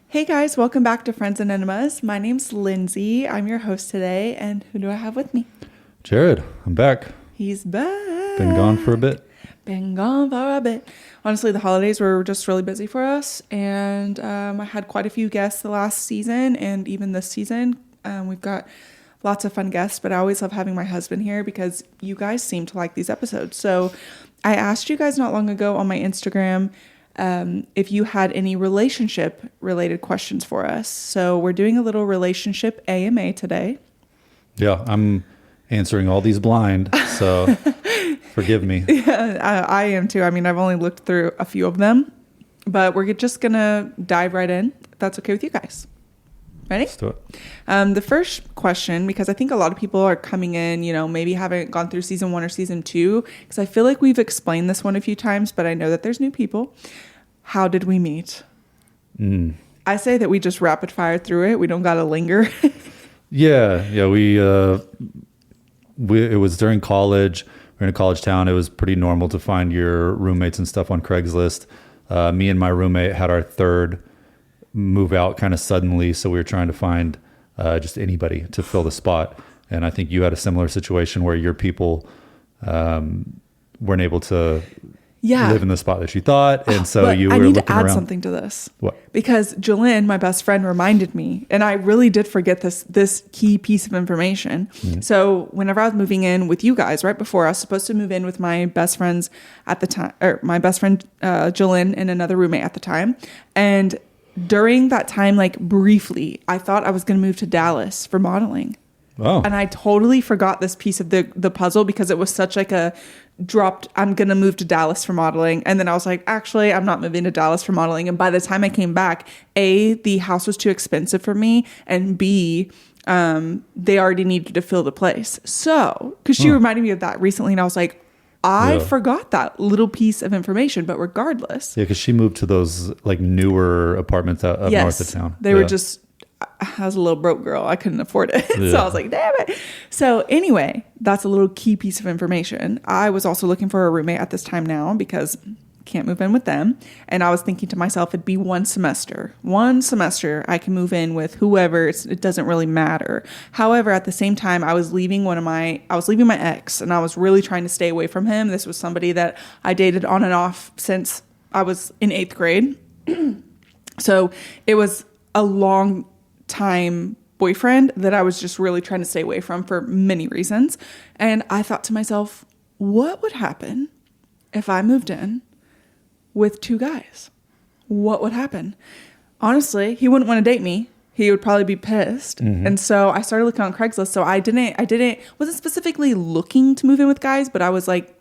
Hey guys, welcome back to Friends and Enemas. My name's Lindsay. I'm your host today, and who do I have with me? Jared, I'm back. He's back. Been gone for a bit. Honestly, the holidays were just really busy for us, and I had quite a few guests the last season, and even this season. We've got lots of fun guests, but I always love having my husband here because you guys seem to like these episodes. So I asked you guys not long ago on my Instagram if you had any relationship related questions for us. So we're doing a little relationship AMA today. Yeah, I'm answering all these blind, so forgive me. Yeah, I am too. I mean, I've only looked through a few of them, but we're just going to dive right in, if that's okay with you guys. Ready? Let's do it. The first question, because I think a lot of people are coming in, maybe haven't gone through season 1 or season 2, because I feel like we've explained this one a few times, but I know that there's new people. How did we meet? I say that we just rapid fire through it. We don't got to linger. Yeah. It was during college. We're in a college town. It was pretty normal to find your roommates and stuff on Craigslist. Me and my roommate had our third move out kind of suddenly, so we were trying to find just anybody to fill the spot. And I think you had a similar situation where your people weren't able to live in the spot that you thought, and so you were looking around. I need to add something to this. What? Because Jolene, my best friend, reminded me, and I really did forget this key piece of information. Mm-hmm. So whenever I was moving in with you guys, right before I was supposed to move in with my best friends at the time, or my best friend Jolene and another roommate at the time, and during that time, like briefly, I thought I was going to move to Dallas for modeling. Oh. And I totally forgot this piece of the puzzle because it was such like a dropped, I'm going to move to Dallas for modeling. And then I was like, actually, I'm not moving to Dallas for modeling. And by the time I came back, A, the house was too expensive for me. And B, they already needed to fill the place. So, because she reminded me of that recently. And I was like, I forgot that little piece of information, but regardless. Yeah, because she moved to those like newer apartments up north of town. They were just, I was a little broke girl. I couldn't afford it. So I was like, damn it. So anyway, that's a little key piece of information. I was also looking for a roommate at this time now because can't move in with them. And I was thinking to myself, it'd be one semester. I can move in with whoever. It doesn't really matter. However, at the same time, I was leaving my ex, and I was really trying to stay away from him. This was somebody that I dated on and off since I was in 8th grade. So it was a long time boyfriend that I was just really trying to stay away from for many reasons. And I thought to myself, what would happen if I moved in with 2 guys? What would happen? Honestly, he wouldn't want to date me. He would probably be pissed. Mm-hmm. And so I started looking on Craigslist. So I wasn't specifically looking to move in with guys, but I was like,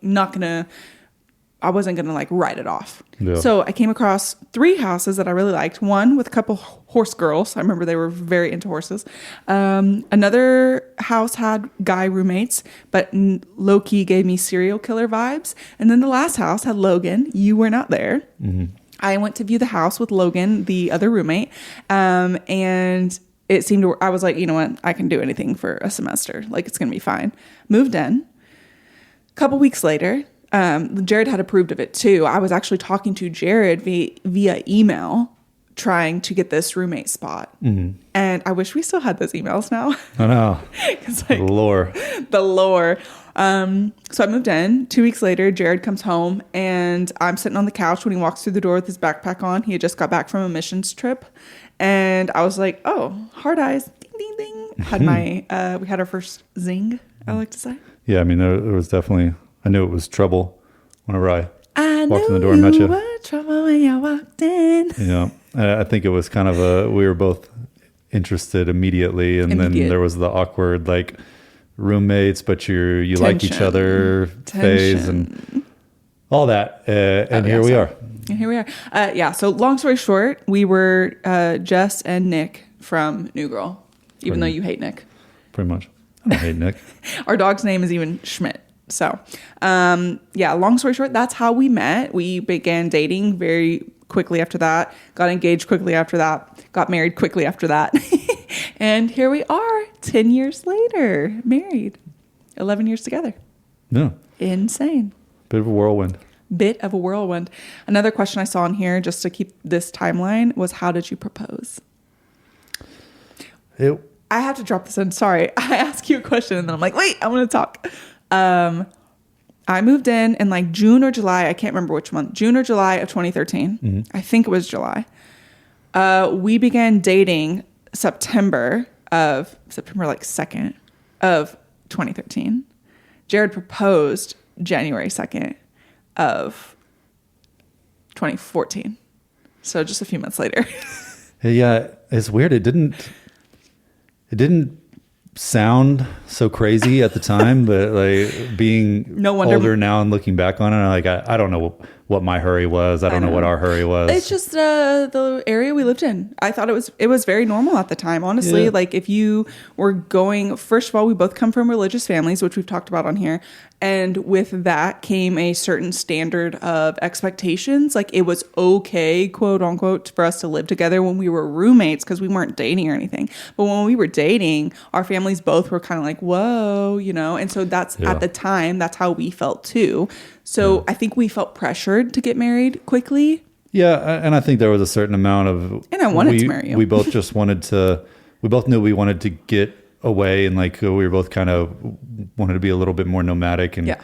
I wasn't going to like write it off. Yeah. So I came across 3 houses that I really liked. One with a couple horse girls. I remember they were very into horses. Another house had guy roommates, but low-key gave me serial killer vibes. And then the last house had Logan. You were not there. Mm-hmm. I went to view the house with Logan, the other roommate. And it seemed I was like, you know what? I can do anything for a semester. Like, it's going to be fine. Moved in. A couple weeks later, Jared had approved of it too. I was actually talking to Jared via email trying to get this roommate spot. Mm-hmm. And I wish we still had those emails now. I know. It's like, the lore. So I moved in. 2 weeks later, Jared comes home and I'm sitting on the couch when he walks through the door with his backpack on. He had just got back from a missions trip. And I was like, oh, hard eyes. Ding, ding, ding. We had our first zing, I like to say. Yeah, I mean, there was definitely... I knew it was trouble whenever I walked in the door and met you. I knew you were trouble when you walked in. Yeah, I think it was kind of we were both interested immediately. And then there was the awkward, like, roommates, but you like each other phase and all that. And here we are. And here we are. So long story short, we were Jess and Nick from New Girl, even though you hate Nick. Pretty much. I don't hate Nick. Our dog's name is even Schmidt. So, long story short, that's how we met. We began dating very quickly after that, got engaged quickly after that, got married quickly after that. And here we are 10 years later, married, 11 years together. No. Insane. Bit of a whirlwind. Bit of a whirlwind. Another question I saw in here, just to keep this timeline, was how did you propose? I have to drop this in. Sorry. I ask you a question and then I'm like, wait, I want to talk. I moved in like June or July. I can't remember which month. June or July of 2013. Mm-hmm. I think it was July. We began dating September like 2nd of 2013. Jared proposed January 2nd of 2014. So just a few months later. Yeah, it's weird. It didn't sound so crazy at the time, but like being older now and looking back on it, like I don't know what my hurry was. I don't know what our hurry was. It's just the area we lived in. I thought it was very normal at the time, honestly. Yeah. Like if you were going, first of all, we both come from religious families, which we've talked about on here. And with that came a certain standard of expectations. Like it was okay, quote unquote, for us to live together when we were roommates because we weren't dating or anything. But when we were dating, our families both were kind of like, whoa, you know? And so that's at the time, that's how we felt too. So I think we felt pressured to get married quickly. Yeah. And I think there was a certain amount of... And I wanted to marry you. We both just wanted to... We both knew we wanted to get away and like we were both kind of wanted to be a little bit more nomadic. And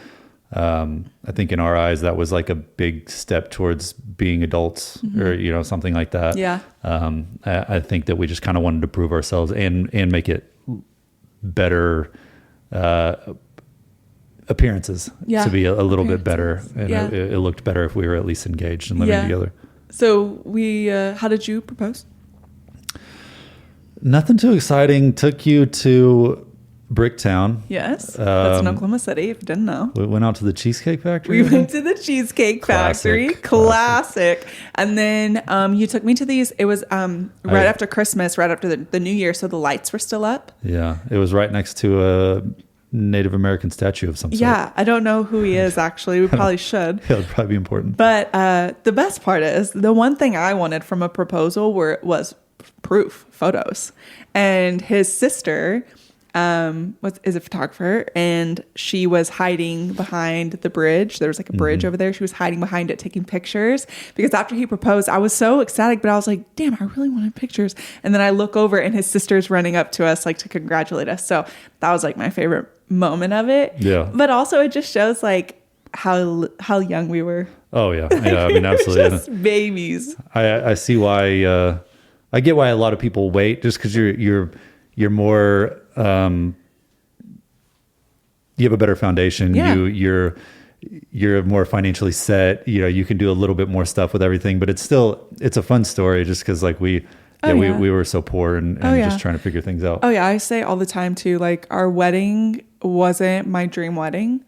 I think in our eyes, that was like a big step towards being adults or, you know, something like that. Yeah. I think that we just kind of wanted to prove ourselves and make it better appearances to be a little bit better. And it looked better if we were at least engaged and living together. So how did you propose? Nothing too exciting. Took you to Bricktown. Yes. That's in Oklahoma City, if you didn't know. We went out to the Cheesecake Factory. We went to the Cheesecake Factory. Classic. And then you took me to these. It was right after Christmas, right after the New Year. So the lights were still up. Yeah. It was right next to a Native American statue of some sort. Yeah. I don't know who he is, actually. We probably should. Yeah, it would probably be important. But the best part is the one thing I wanted from a proposal was proof, photos. And his sister is a photographer, and she was hiding behind the bridge. There was like a bridge over there. She was hiding behind it, taking pictures, because after he proposed, I was so ecstatic, but I was like, damn, I really wanted pictures. And then I look over and his sister's running up to us, like to congratulate us. So that was like my favorite moment of it. Yeah. But also it just shows like how young we were. Oh yeah. Yeah. I mean, absolutely. Just babies. I see why, I get why a lot of people wait, just because you're more you have a better foundation. Yeah. You're more financially set. You know, you can do a little bit more stuff with everything, but it's a fun story just because like we were so poor and just trying to figure things out. Oh yeah, I say all the time too. Like our wedding wasn't my dream wedding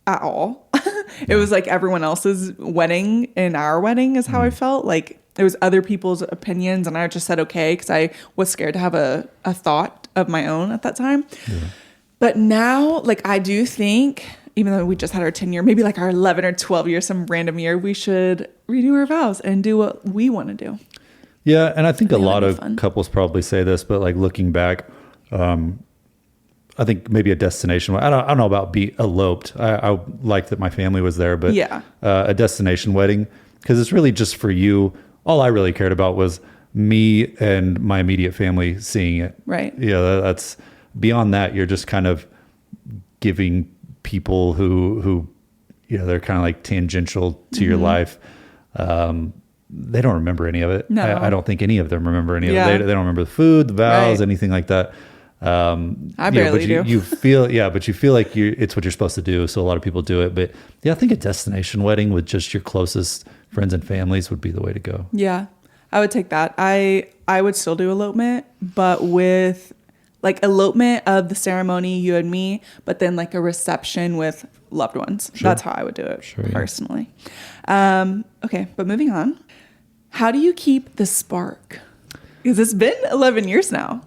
at all. It was like everyone else's wedding, and our wedding is how I felt. Like it was other people's opinions, and I just said okay because I was scared to have a thought of my own at that time. Yeah. But now, like I do think, even though we just had our 10-year, maybe like our 11 or 12 year, some random year, we should renew our vows and do what we want to do. Yeah, and I think a lot of couples probably say this, but like looking back, I think maybe a destination. I don't know about be eloped. I like that my family was there, but a destination wedding, because it's really just for you. All I really cared about was me and my immediate family seeing it. Right. Yeah, that's beyond that. You're just kind of giving people who you know, they're kind of like tangential to your life. They don't remember any of it. No. I don't think any of them remember any of it. They don't remember the food, the vows, anything like that. I barely do. You feel, but you feel like it's what you're supposed to do. So a lot of people do it, but I think a destination wedding with just your closest friends and families would be the way to go. Yeah, I would take that. I would still do elopement, but with like elopement of the ceremony, you and me, but then like a reception with loved ones. Sure. That's how I would do it personally. Okay, but moving on. How do you keep the spark? Because it's been 11 years now.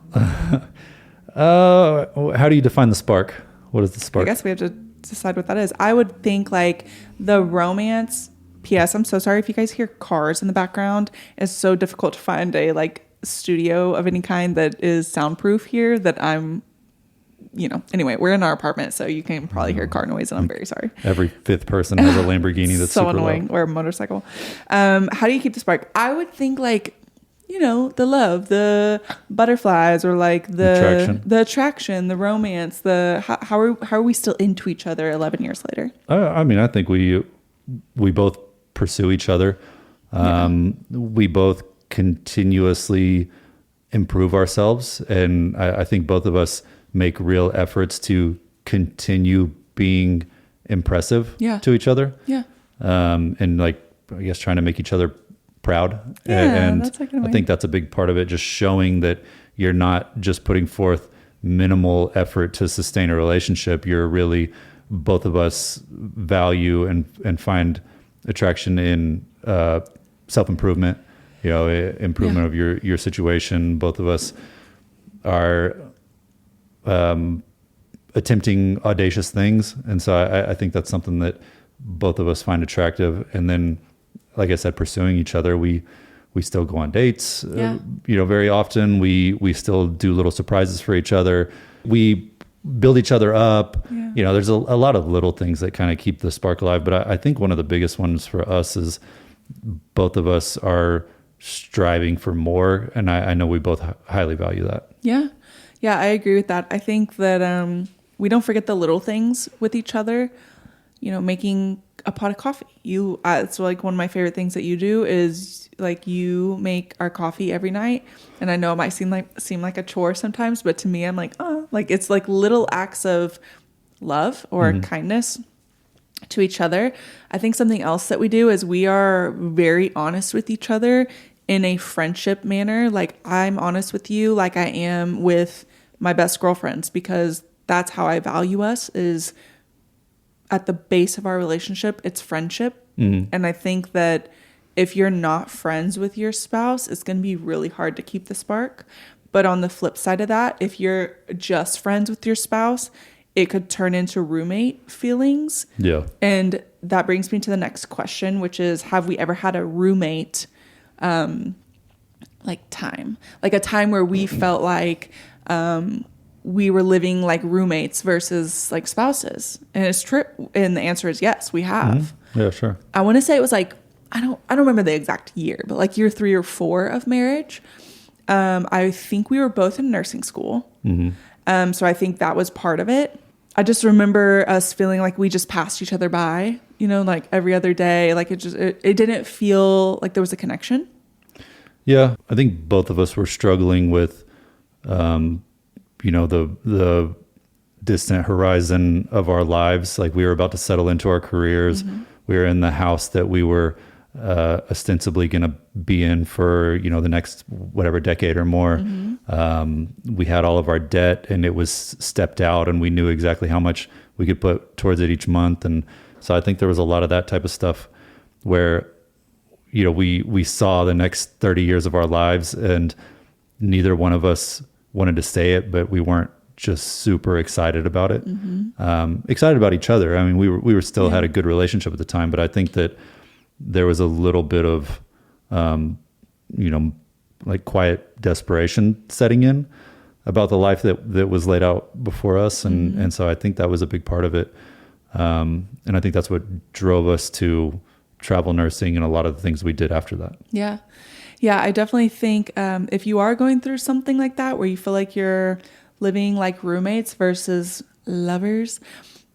How do you define the spark? What is the spark? I guess we have to decide what that is. I would think like the romance. P.S. I'm so sorry if you guys hear cars in the background. It's so difficult to find a like studio of any kind that is soundproof here that I'm anyway, we're in our apartment, so you can probably hear car noise, and I'm very sorry. Every fifth person has a Lamborghini that's so super annoying, loud. or a motorcycle. How do you keep the spark? I would think like, the love, the butterflies, or like the attraction, the romance, how are we still into each other 11 years later? I mean, I think we both pursue each other. We both continuously improve ourselves, and I think both of us make real efforts to continue being impressive to each other. And like, I guess, trying to make each other proud. And I think that's a big part of it, just showing that you're not just putting forth minimal effort to sustain a relationship. You're really, both of us value and find attraction in self-improvement, improvement of your situation. Both of us are attempting audacious things. And so I think that's something that both of us find attractive. And then, like I said, pursuing each other, we still go on dates, very often. We still do little surprises for each other. We build each other up. There's a lot of little things that kind of keep the spark alive. But I think one of the biggest ones for us is both of us are striving for more. And I know we both highly value that. Yeah, I agree with that. I think that we don't forget the little things with each other. Making a pot of coffee. It's like one of my favorite things that you do is like you make our coffee every night. And I know it might seem like a chore sometimes, but to me, I'm like, it's like little acts of love or kindness to each other. I think something else that we do is we are very honest with each other in a friendship manner. Like, I'm honest with you like I am with my best girlfriends, because that's how I value us, is at the base of our relationship, it's friendship. And I think that if you're not friends with your spouse, it's going to be really hard to keep the spark. But on the flip side of that, if you're just friends with your spouse, it could turn into roommate feelings. Yeah. And that brings me to the next question, which is, have we ever had a roommate like a time where we felt like we were living like roommates versus like spouses? And it's true. And the answer is yes, we have. Yeah, sure. I want to say it was like, I don't remember the exact year, but like year 3 or 4 of marriage. I think we were both in nursing school. So I think that was part of it. I just remember us feeling like we just passed each other by, like every other day. Like it didn't feel like there was a connection. Yeah. I think both of us were struggling with, the distant horizon of our lives. Like, we were about to settle into our careers. We were in the house that we were ostensibly going to be in for, the next whatever decade or more. We had all of our debt, and it was stepped out, and we knew exactly how much we could put towards it each month. And so I think there was a lot of that type of stuff where, we saw the next 30 years of our lives, and neither one of us wanted to say it, but we weren't just super excited about it. Excited about each other. I mean, we were still had a good relationship at the time, but I think that there was a little bit of, like quiet desperation setting in about the life that was laid out before us. And so I think that was a big part of it. And I think that's what drove us to travel nursing and a lot of the things we did after that. Yeah. Yeah. I definitely think, if you are going through something like that, where you feel like you're living like roommates versus lovers,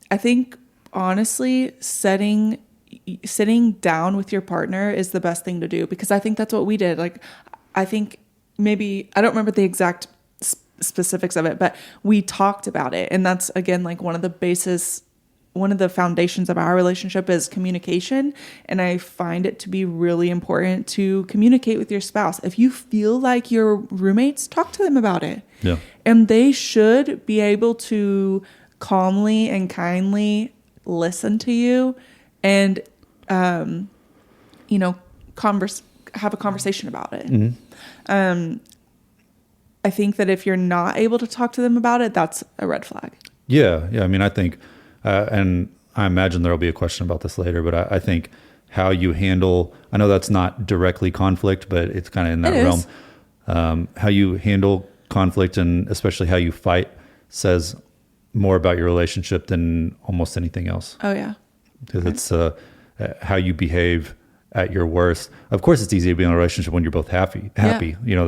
I think honestly, sitting down with your partner is the best thing to do, because I think that's what we did. Like, I think maybe, I don't remember the exact specifics of it, but we talked about it. And that's, again, like one of the foundations of our relationship is communication. And I find it to be really important to communicate with your spouse. If you feel like your roommates, talk to them about it. Yeah. And they should be able to calmly and kindly listen to you and, have a conversation about it. I think that if you're not able to talk to them about it, that's a red flag. Yeah. I mean, I think, and I imagine there'll be a question about this later, but I think how you handle, I know that's not directly conflict, but it's kind of in that realm. How you handle conflict, and especially how you fight, says more about your relationship than almost anything else. Oh yeah. Because it's how you behave at your worst. Of course, it's easy to be in a relationship when you're both happy. Yeah.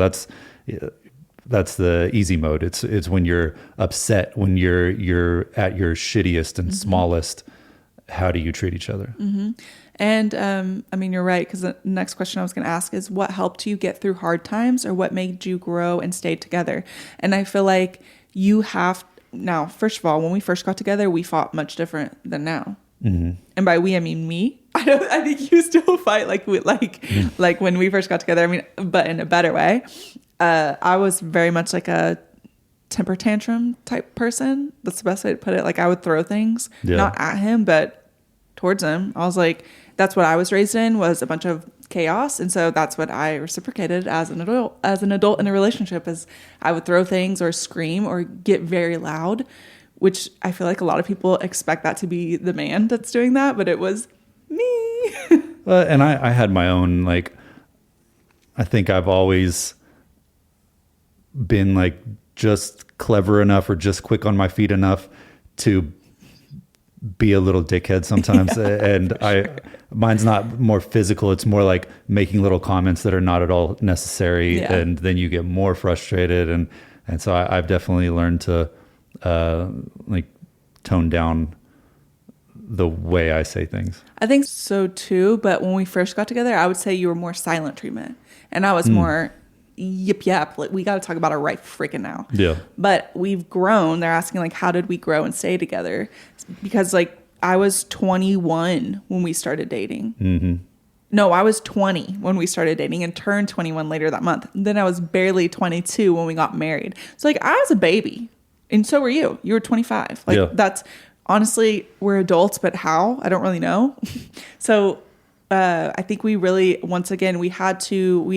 That's the easy mode. It's when you're upset, when you're at your shittiest and smallest. How do you treat each other? And I mean, you're right, because the next question I was going to ask is, what helped you get through hard times, or what made you grow and stay together? And I feel like you have now. First of all, when we first got together, we fought much different than now. And by we, I mean me. I think you still fight like when we first got together. I mean, but in a better way. I was very much like a temper tantrum type person. That's the best way to put it. Like I would throw things, not at him, but towards him. I was like, that's what I was raised in, was a bunch of chaos. And so that's what I reciprocated as an adult in a relationship, is I would throw things or scream or get very loud, which I feel like a lot of people expect that to be the man that's doing that, but it was me. And I had my own, like, I think I've always been like just clever enough or just quick on my feet enough to be a little dickhead sometimes. And mine's not more physical. It's more like making little comments that are not at all necessary. And then you get more frustrated. And so I've definitely learned to like tone down the way I say things. I think so too. But when we first got together, I would say you were more silent treatment, and I was more yip. Like, we got to talk about it right freaking now. Yeah. But we've grown. They're asking like, how did we grow and stay together? Because like I was 21 when we started dating. No, I was 20 when we started dating and turned 21 later that month. And then I was barely 22 when we got married. So like I was a baby, and so were you. You were 25. Like that's honestly, we're adults, but how? I don't really know. So I think we really, once again, we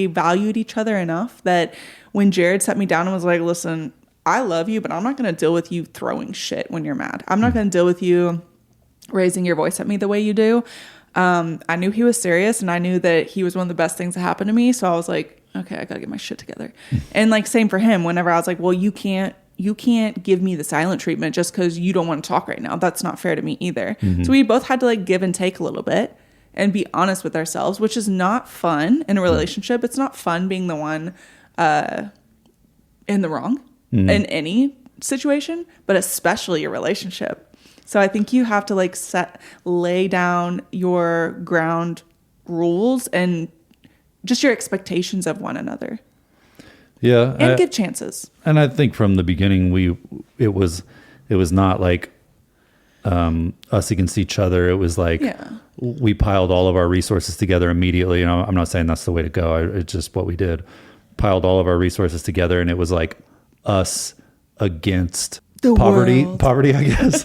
valued each other enough that when Jared sat me down and was like, listen, I love you, but I'm not going to deal with you throwing shit when you're mad. I'm not going to deal with you raising your voice at me the way you do. I knew he was serious, and I knew that he was one of the best things that happened to me. So I was like, okay, I got to get my shit together. And like, same for him. Whenever I was like, well, you can't give me the silent treatment just because you don't want to talk right now. That's not fair to me either. So we both had to like give and take a little bit and be honest with ourselves, which is not fun in a relationship. It's not fun being the one in the wrong in any situation, but especially a relationship. So I think you have to like lay down your ground rules and just your expectations of one another. Yeah. And give chances. And I think from the beginning, it was not like us against each other. It was like we piled all of our resources together immediately. You know, I'm not saying that's the way to go. It's just what we did. Piled all of our resources together, and it was like us against the poverty. World. Poverty, I guess.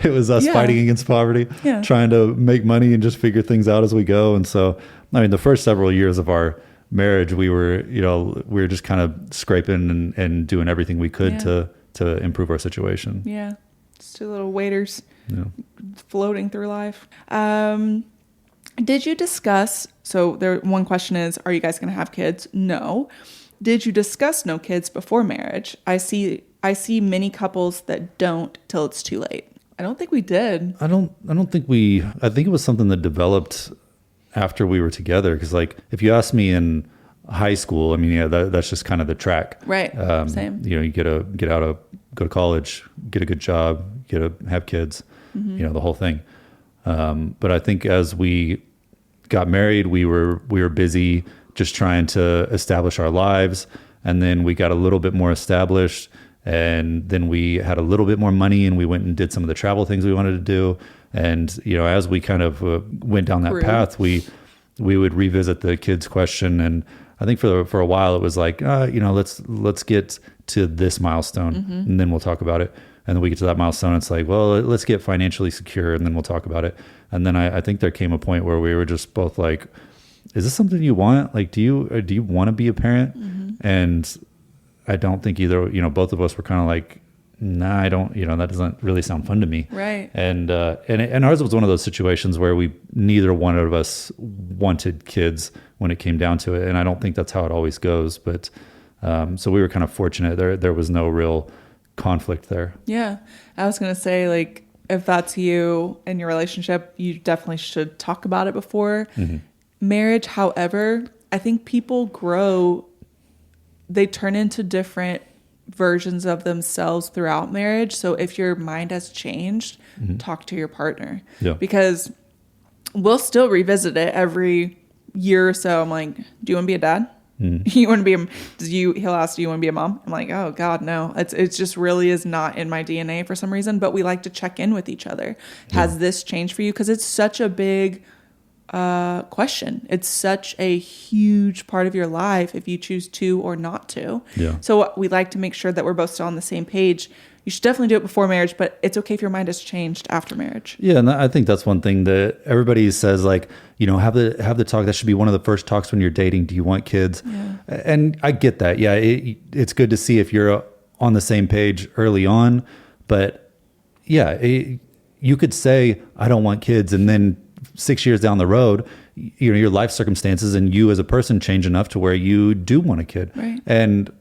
it was us fighting against poverty, trying to make money and just figure things out as we go. And so, I mean, the first several years of our marriage, we were just kind of scraping and doing everything we could to improve our situation. Yeah. Just two little waiters floating through life. Did you discuss, so one question is, are you guys going to have kids? No. Did you discuss no kids before marriage? I see many couples that don't till it's too late. I don't think we did. I think it was something that developed after we were together. Cause like, if you ask me in high school, I mean, that's just kind of the track. Right. Same. You know, you go to college, get a good job, have kids, you know, the whole thing. But I think as we got married, we were busy just trying to establish our lives. And then we got a little bit more established, and then we had a little bit more money, and we went and did some of the travel things we wanted to do. And, you know, as we kind of went down that path, we would revisit the kids question. And I think for a while it was like, you know, let's get to this milestone and then we'll talk about it. And then we get to that milestone. It's like, well, let's get financially secure and then we'll talk about it. And then I think there came a point where we were just both like, is this something you want? Like, do you want to be a parent? And I don't think either, you know, both of us were kind of like, nah, I don't, you know, that doesn't really sound fun to me. Right. And ours was one of those situations where neither one of us wanted kids when it came down to it. And I don't think that's how it always goes. But, so we were kind of fortunate. There was no real conflict there. Yeah. I was going to say, like, if that's you in your relationship, you definitely should talk about it before marriage. However, I think people grow, they turn into different versions of themselves throughout marriage. So if your mind has changed, talk to your partner. Yeah. Because we'll still revisit it every year or so. I'm like, do you want to be a dad? You want to be he'll ask, do you want to be a mom? I'm like, oh God, no. It's just really is not in my DNA for some reason, but we like to check in with each other. Has this changed for you? Because it's such a big question. It's such a huge part of your life if you choose to or not to. Yeah. So we like to make sure that we're both still on the same page. You should definitely do it before marriage, but it's okay if your mind has changed after marriage. Yeah, and I think that's one thing that everybody says, like, you know, have the talk. That should be one of the first talks when you're dating. Do you want kids? Yeah. And I get that. Yeah, it's good to see if you're on the same page early on. But yeah, you could say, I don't want kids, and then 6 years down the road, you know, your life circumstances and you as a person change enough to where you do want a kid. Right. And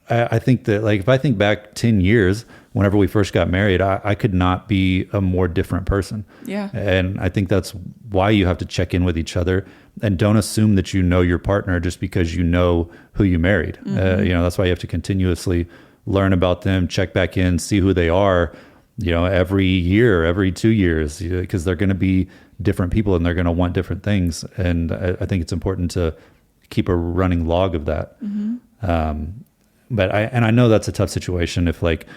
I think that, like, if I think back 10 years, whenever we first got married, I could not be a more different person. Yeah. And I think that's why you have to check in with each other and don't assume that you know your partner just because you know who you married. You know, that's why you have to continuously learn about them, check back in, see who they are, you know, every year, every 2 years, because they're going to be different people and they're going to want different things. And I think it's important to keep a running log of that. But I know that's a tough situation if, like,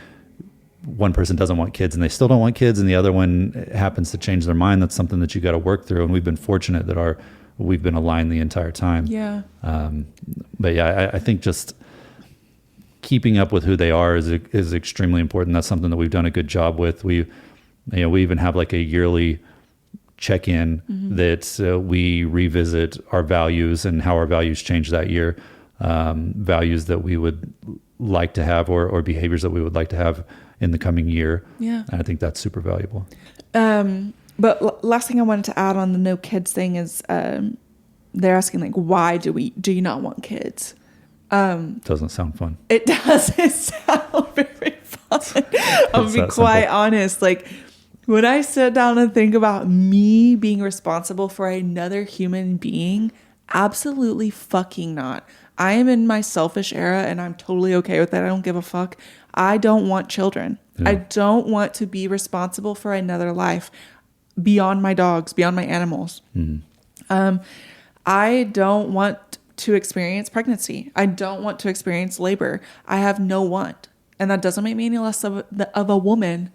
one person doesn't want kids and they still don't want kids and the other one happens to change their mind. That's something that you got to work through. And we've been fortunate that we've been aligned the entire time. Yeah. But yeah, I think just keeping up with who they are is extremely important. That's something that we've done a good job with. We even have like a yearly check-in that we revisit our values and how our values change that year. Values that we would like to have or behaviors that we would like to have in the coming year. Yeah. And I think that's super valuable. But last thing I wanted to add on the no kids thing is they're asking, like, why do you not want kids? Doesn't sound fun. It doesn't sound very fun. I'll be quite honest. Like, when I sit down and think about me being responsible for another human being, absolutely fucking not. I am in my selfish era and I'm totally okay with that. I don't give a fuck. I don't want children. Yeah. I don't want to be responsible for another life beyond my dogs, beyond my animals. I don't want to experience pregnancy. I don't want to experience labor. I have no want. And that doesn't make me any less of a woman.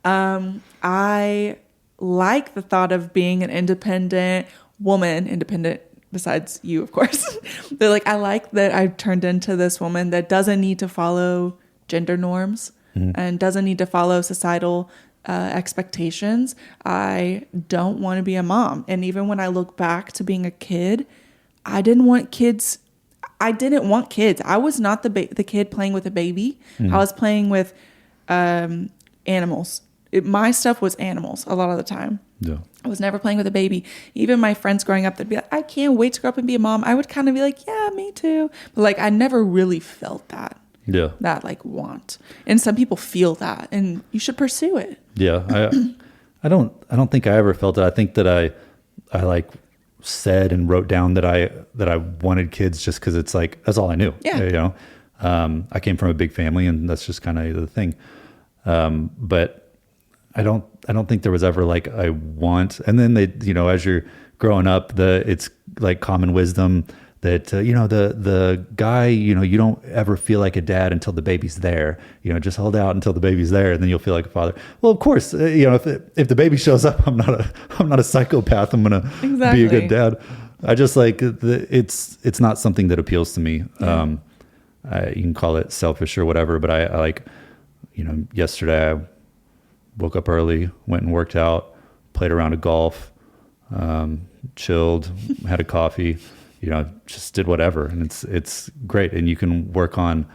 I like the thought of being an independent woman, independent besides you, of course. But like, I like that I've turned into this woman that doesn't need to follow gender norms and doesn't need to follow societal expectations. I don't want to be a mom. And even when I look back to being a kid, I didn't want kids. I was not the kid playing with a baby. I was playing with animals. My stuff was animals a lot of the time. Yeah. I was never playing with a baby. Even my friends growing up, they'd be like, I can't wait to grow up and be a mom. I would kind of be like, yeah, me too. But like, I never really felt that. Yeah. That like want. And some people feel that and you should pursue it. Yeah. I don't think I ever felt it. I think that I like said and wrote down that I wanted kids just because it's like, that's all I knew. Yeah. You know, I came from a big family and that's just kind of the thing. But I don't think there was ever like I want. And then they, you know, as you're growing up, it's like common wisdom that, you know, the guy, you know, you don't ever feel like a dad until the baby's there, you know, just hold out until the baby's there and then you'll feel like a father. Well, of course, you know, if the baby shows up, I'm not a psychopath. I'm going to be a good dad. I just like it's not something that appeals to me. Yeah. You can call it selfish or whatever, but I like, you know, yesterday I woke up early, went and worked out, played a round of golf, chilled, had a coffee, you know, just did whatever. And it's great. And you can work on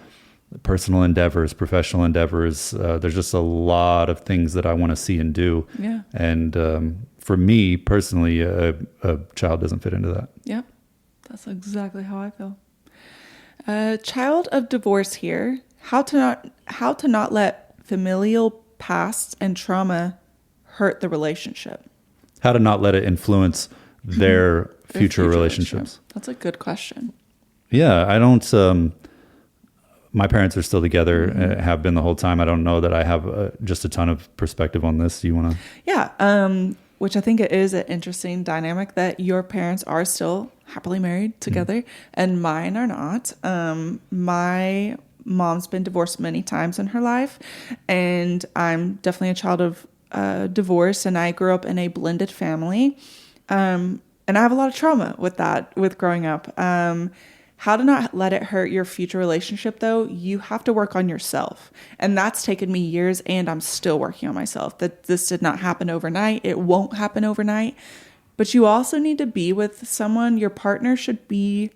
personal endeavors, professional endeavors. There's just a lot of things that I want to see and do. Yeah. And for me personally, a child doesn't fit into that. Yep. That's exactly how I feel. Child of divorce here. How to not let familial past and trauma hurt the relationship? How to not let it influence their future relationships. That's a good question. Yeah, I don't. My parents are still together, have been the whole time. I don't know that I have just a ton of perspective on this. You want to? Yeah, which I think it is an interesting dynamic that your parents are still happily married together and mine are not. My mom's been divorced many times in her life, and I'm definitely a child of divorce, and I grew up in a blended family. And I have a lot of trauma with that, with growing up. How to not let it hurt your future relationship, though, you have to work on yourself. And that's taken me years, and I'm still working on myself. That this did not happen overnight. It won't happen overnight. But you also need to be with someone. Your partner should be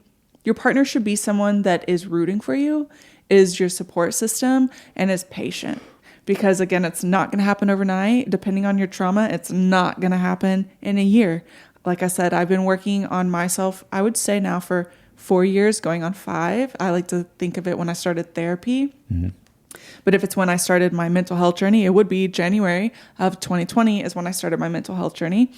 someone that is rooting for you, is your support system, and is patient. Because again, it's not going to happen overnight. Depending on your trauma, it's not going to happen in a year. Like I said, I've been working on myself, I would say now for 4 years, going on 5. I like to think of it when I started therapy. But if it's when I started my mental health journey, it would be January of 2020 is when I started my mental health journey.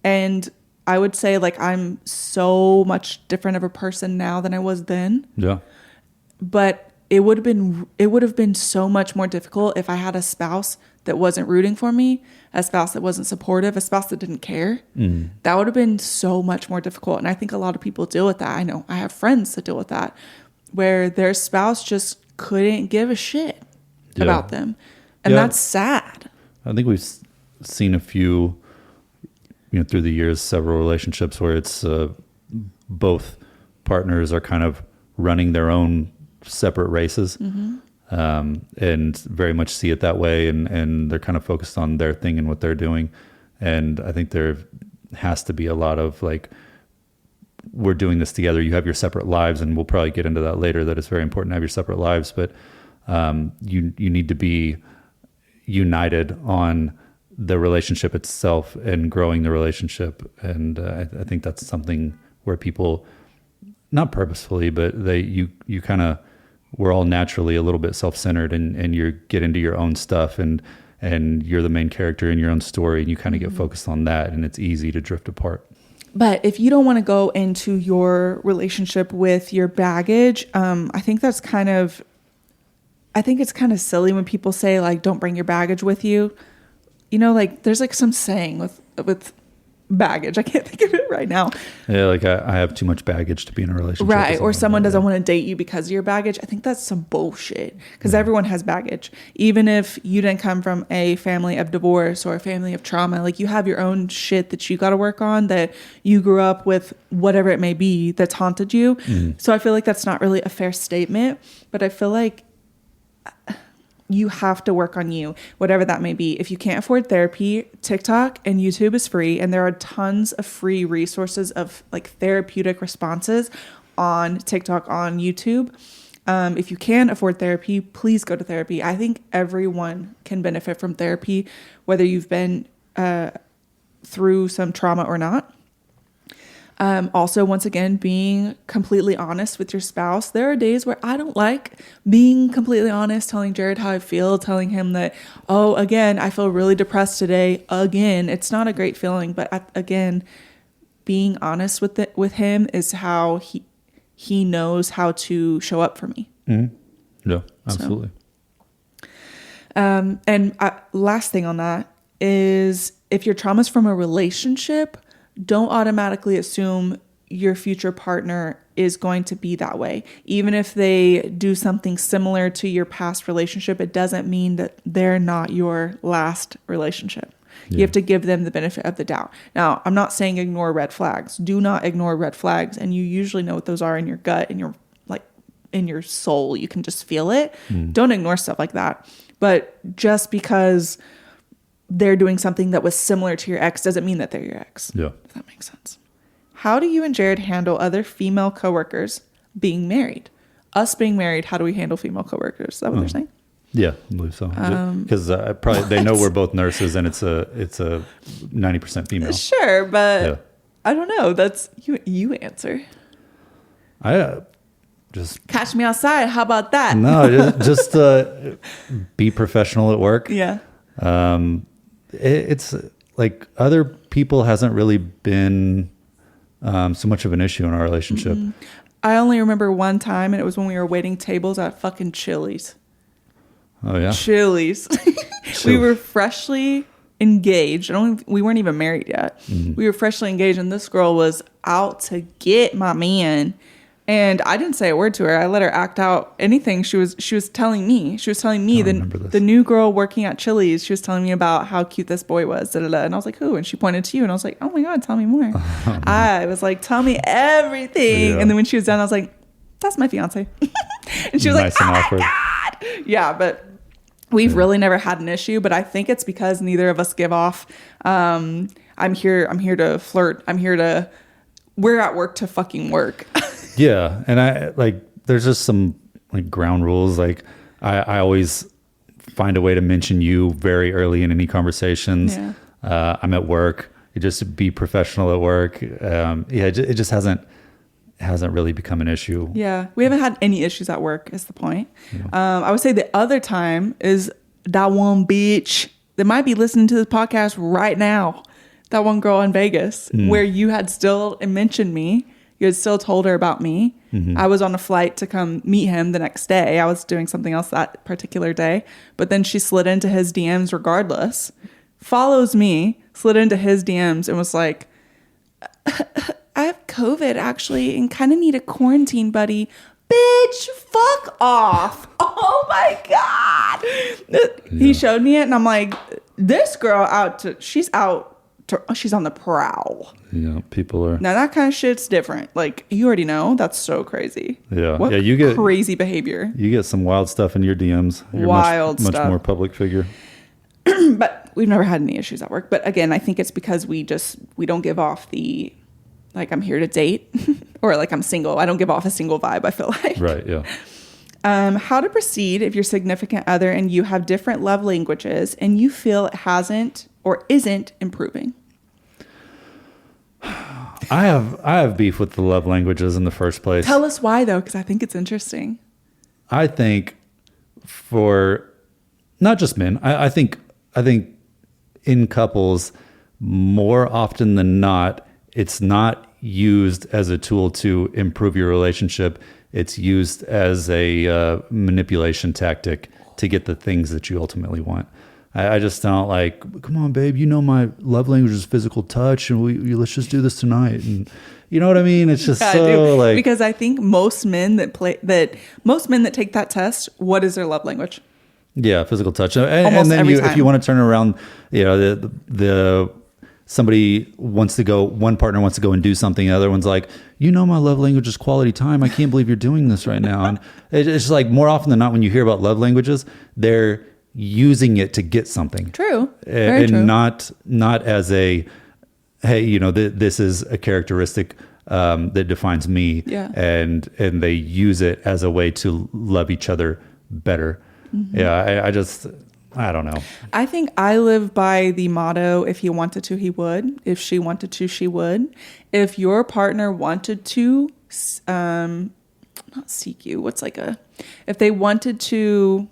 And I would say like I'm so much different of a person now than I was then. Yeah. But it would have been so much more difficult if I had a spouse that wasn't rooting for me, a spouse that wasn't supportive, a spouse that didn't care. That would have been so much more difficult. And I think a lot of people deal with that. I know I have friends that deal with that, where their spouse just couldn't give a shit about them. And that's sad. I think we've seen a few, through the years, several relationships where it's both partners are kind of running their own separate races. And very much see it that way, and they're kind of focused on their thing and what they're doing. And I think there has to be a lot of like, we're doing this together. You have your separate lives, and we'll probably get into that later, that it's very important to have your separate lives, but you need to be united on the relationship itself and growing the relationship. And I think that's something where people, not purposefully, but you kind of, we're all naturally a little bit self-centered, and you get into your own stuff, and you're the main character in your own story, and you kind of get focused on that, and it's easy to drift apart. But if you don't want to go into your relationship with your baggage, I think it's kind of silly when people say like, don't bring your baggage with you. Like there's like some saying with baggage. I can't think of it right now. Yeah, like I have too much baggage to be in a relationship. Right, or someone doesn't want to date you because of your baggage. I think that's some bullshit, because everyone has baggage. Even if you didn't come from a family of divorce or a family of trauma, like you have your own shit that you got to work on, that you grew up with, whatever it may be, that's haunted you. So I feel like that's not really a fair statement, but I feel like you have to work on you, whatever that may be. If you can't afford therapy, TikTok and YouTube is free, and there are tons of free resources of like therapeutic responses on TikTok, on YouTube. If you can afford therapy, please go to therapy. I think everyone can benefit from therapy, whether you've been through some trauma or not. Also, once again, being completely honest with your spouse. There are days where I don't like being completely honest, telling Jared how I feel, telling him that, oh, again, I feel really depressed today. Again, it's not a great feeling, but again, being honest with him is how he knows how to show up for me. Yeah, absolutely. And last thing on that is, if your trauma's from a relationship, don't automatically assume your future partner is going to be that way. Even if they do something similar to your past relationship, it doesn't mean that they're not your last relationship. Yeah. You have to give them the benefit of the doubt. Now, I'm not saying ignore red flags. Do not ignore red flags. And you usually know what those are in your gut, in your soul. You can just feel it. Don't ignore stuff like that. But just because they're doing something that was similar to your ex doesn't mean that they're your ex. Yeah. If that makes sense. How do you and Jared handle other female coworkers being married? Us being married, how do we handle female coworkers? Is that what they're saying? Yeah, I believe so. Because probably they know we're both nurses, and it's a 90% female. Sure, but I don't know. That's you answer. just catch me outside. How about that? no, just be professional at work. Yeah. It's like other people hasn't really been so much of an issue in our relationship. I only remember one time, and it was when we were waiting tables at fucking Chili's. Oh yeah, Chili's. We were freshly engaged. We weren't even married yet. We were freshly engaged, and this girl was out to get my man. And I didn't say a word to her. I let her act out anything. She was telling me. She was telling me the new girl working at Chili's. She was telling me about how cute this boy was. Da, da, da. And I was like, who? And she pointed to you. And I was like, oh my God, tell me more. I was like, tell me everything. Yeah. And then when she was done, I was like, that's my fiance. And she was nice like, oh and awkward. my God. Yeah, but we've really never had an issue. But I think it's because neither of us give off. I'm here to flirt. We're at work to fucking work. Yeah, and I like there's just some like ground rules. Like I always find a way to mention you very early in any conversations. Yeah. I'm at work. You just be professional at work. It just hasn't really become an issue. Yeah, we haven't had any issues at work. Is the point? Yeah. I would say the other time is that one bitch that might be listening to this podcast right now. That one girl in Vegas where you had still mentioned me. You had still told her about me. I was on a flight to come meet him the next day. I was doing something else that particular day. But then she slid into his DMs regardless. Follows me, slid into his DMs and was like, I have COVID actually and kind of need a quarantine buddy. Bitch, fuck off. Oh my God. Yeah. He showed me it and I'm like, this girl she's on the prowl. Yeah, people are. Now that kind of shit's different. Like you already know, that's so crazy. Yeah, what you get crazy behavior. You get some wild stuff in your DMs. You're much more public figure. But we've never had any issues at work. But again, I think it's because we don't give off the like I'm here to date or like I'm single. I don't give off a single vibe. I feel like. Right. Yeah. How to proceed if your significant other and you have different love languages and you feel it hasn't or isn't improving. I have beef with the love languages in the first place. Tell us why though, because I think it's interesting. I think for not just men, I think in couples more often than not, it's not used as a tool to improve your relationship. It's used as a manipulation tactic to get the things that you ultimately want. I just don't like, come on, babe, you know my love language is physical touch and let's just do this tonight. And you know what I mean? It's just like... Because I think most men that take that test, what is their love language? Yeah, physical touch. And then if you want to turn it around, you know, somebody wants to go, one partner wants to go and do something, the other one's like, you know my love language is quality time. I can't believe you're doing this right now. And it's just like more often than not when you hear about love languages, they're using it to get something. True. Very true. Not as a, hey, you know, this is a characteristic that defines me. Yeah. And they use it as a way to love each other better. Mm-hmm. Yeah. I don't know. I think I live by the motto, if he wanted to, he would. If she wanted to, she would. If your partner wanted to, not seek you, if they wanted to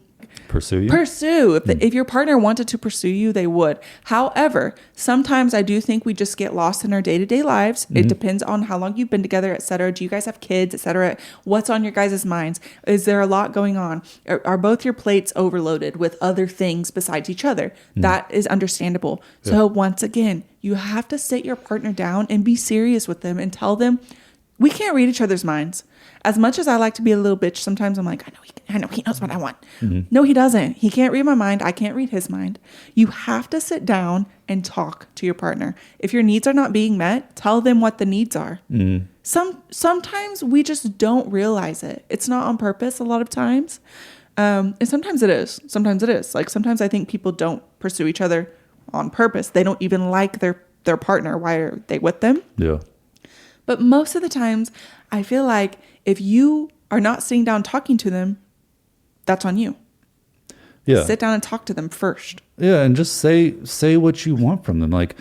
pursue you? If your partner wanted to pursue you, they would. However, sometimes I do think we just get lost in our day-to-day lives. Mm-hmm. It depends on how long you've been together, et cetera. Do you guys have kids, et cetera? What's on your guys' minds? Is there a lot going on? Are both your plates overloaded with other things besides each other? Mm-hmm. That is understandable. Yeah. So once again, you have to sit your partner down and be serious with them and tell them, we can't read each other's minds. As much as I like to be a little bitch, sometimes I'm like, I know he knows what I want. Mm-hmm. No, he doesn't. He can't read my mind. I can't read his mind. You have to sit down and talk to your partner. If your needs are not being met, tell them what the needs are. Mm-hmm. Sometimes we just don't realize it. It's not on purpose a lot of times. And sometimes it is. Sometimes it is. Like sometimes I think people don't pursue each other on purpose. They don't even like their partner. Why are they with them? Yeah. But most of the times, I feel like if you are not sitting down talking to them, that's on you. Yeah. Sit down and talk to them first. Yeah, and just say what you want from them. Like,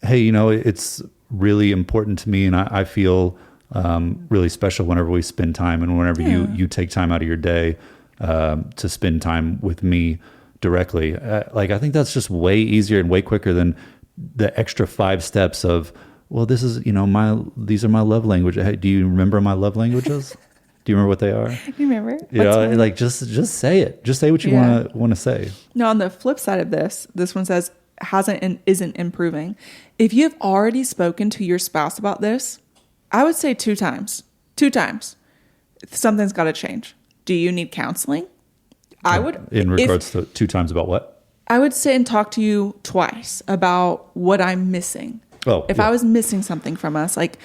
hey, you know, it's really important to me, and I feel really special whenever we spend time, and whenever you take time out of your day to spend time with me directly. Like, I think that's just way easier and way quicker than the extra 5 steps of, well, this is, these are my love language. Hey, do you remember my love languages? Do you remember what they are? You remember? Like just say it. Just say what you want to say. No, on the flip side of this one says hasn't and isn't improving. If you've already spoken to your spouse about this, I would say 2 times. 2 times. Something's got to change. Do you need counseling? I would. In regards to 2 times about what? I would sit and talk to you twice about what I'm missing. Oh, if I was missing something from us, like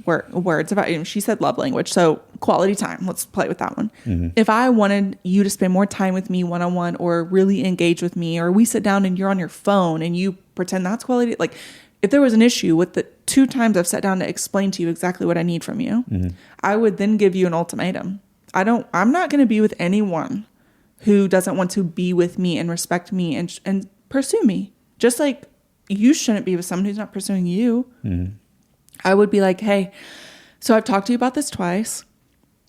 words about, she said love language. So quality time. Let's play with that one. Mm-hmm. If I wanted you to spend more time with me one-on-one or really engage with me, or we sit down and you're on your phone and you pretend that's quality, like if there was an issue with the 2 times I've sat down to explain to you exactly what I need from you, I would then give you an ultimatum. I'm not going to be with anyone who doesn't want to be with me and respect me and pursue me. Just like you shouldn't be with someone who's not pursuing you. Mm-hmm. I would be like, hey, so I've talked to you about this twice.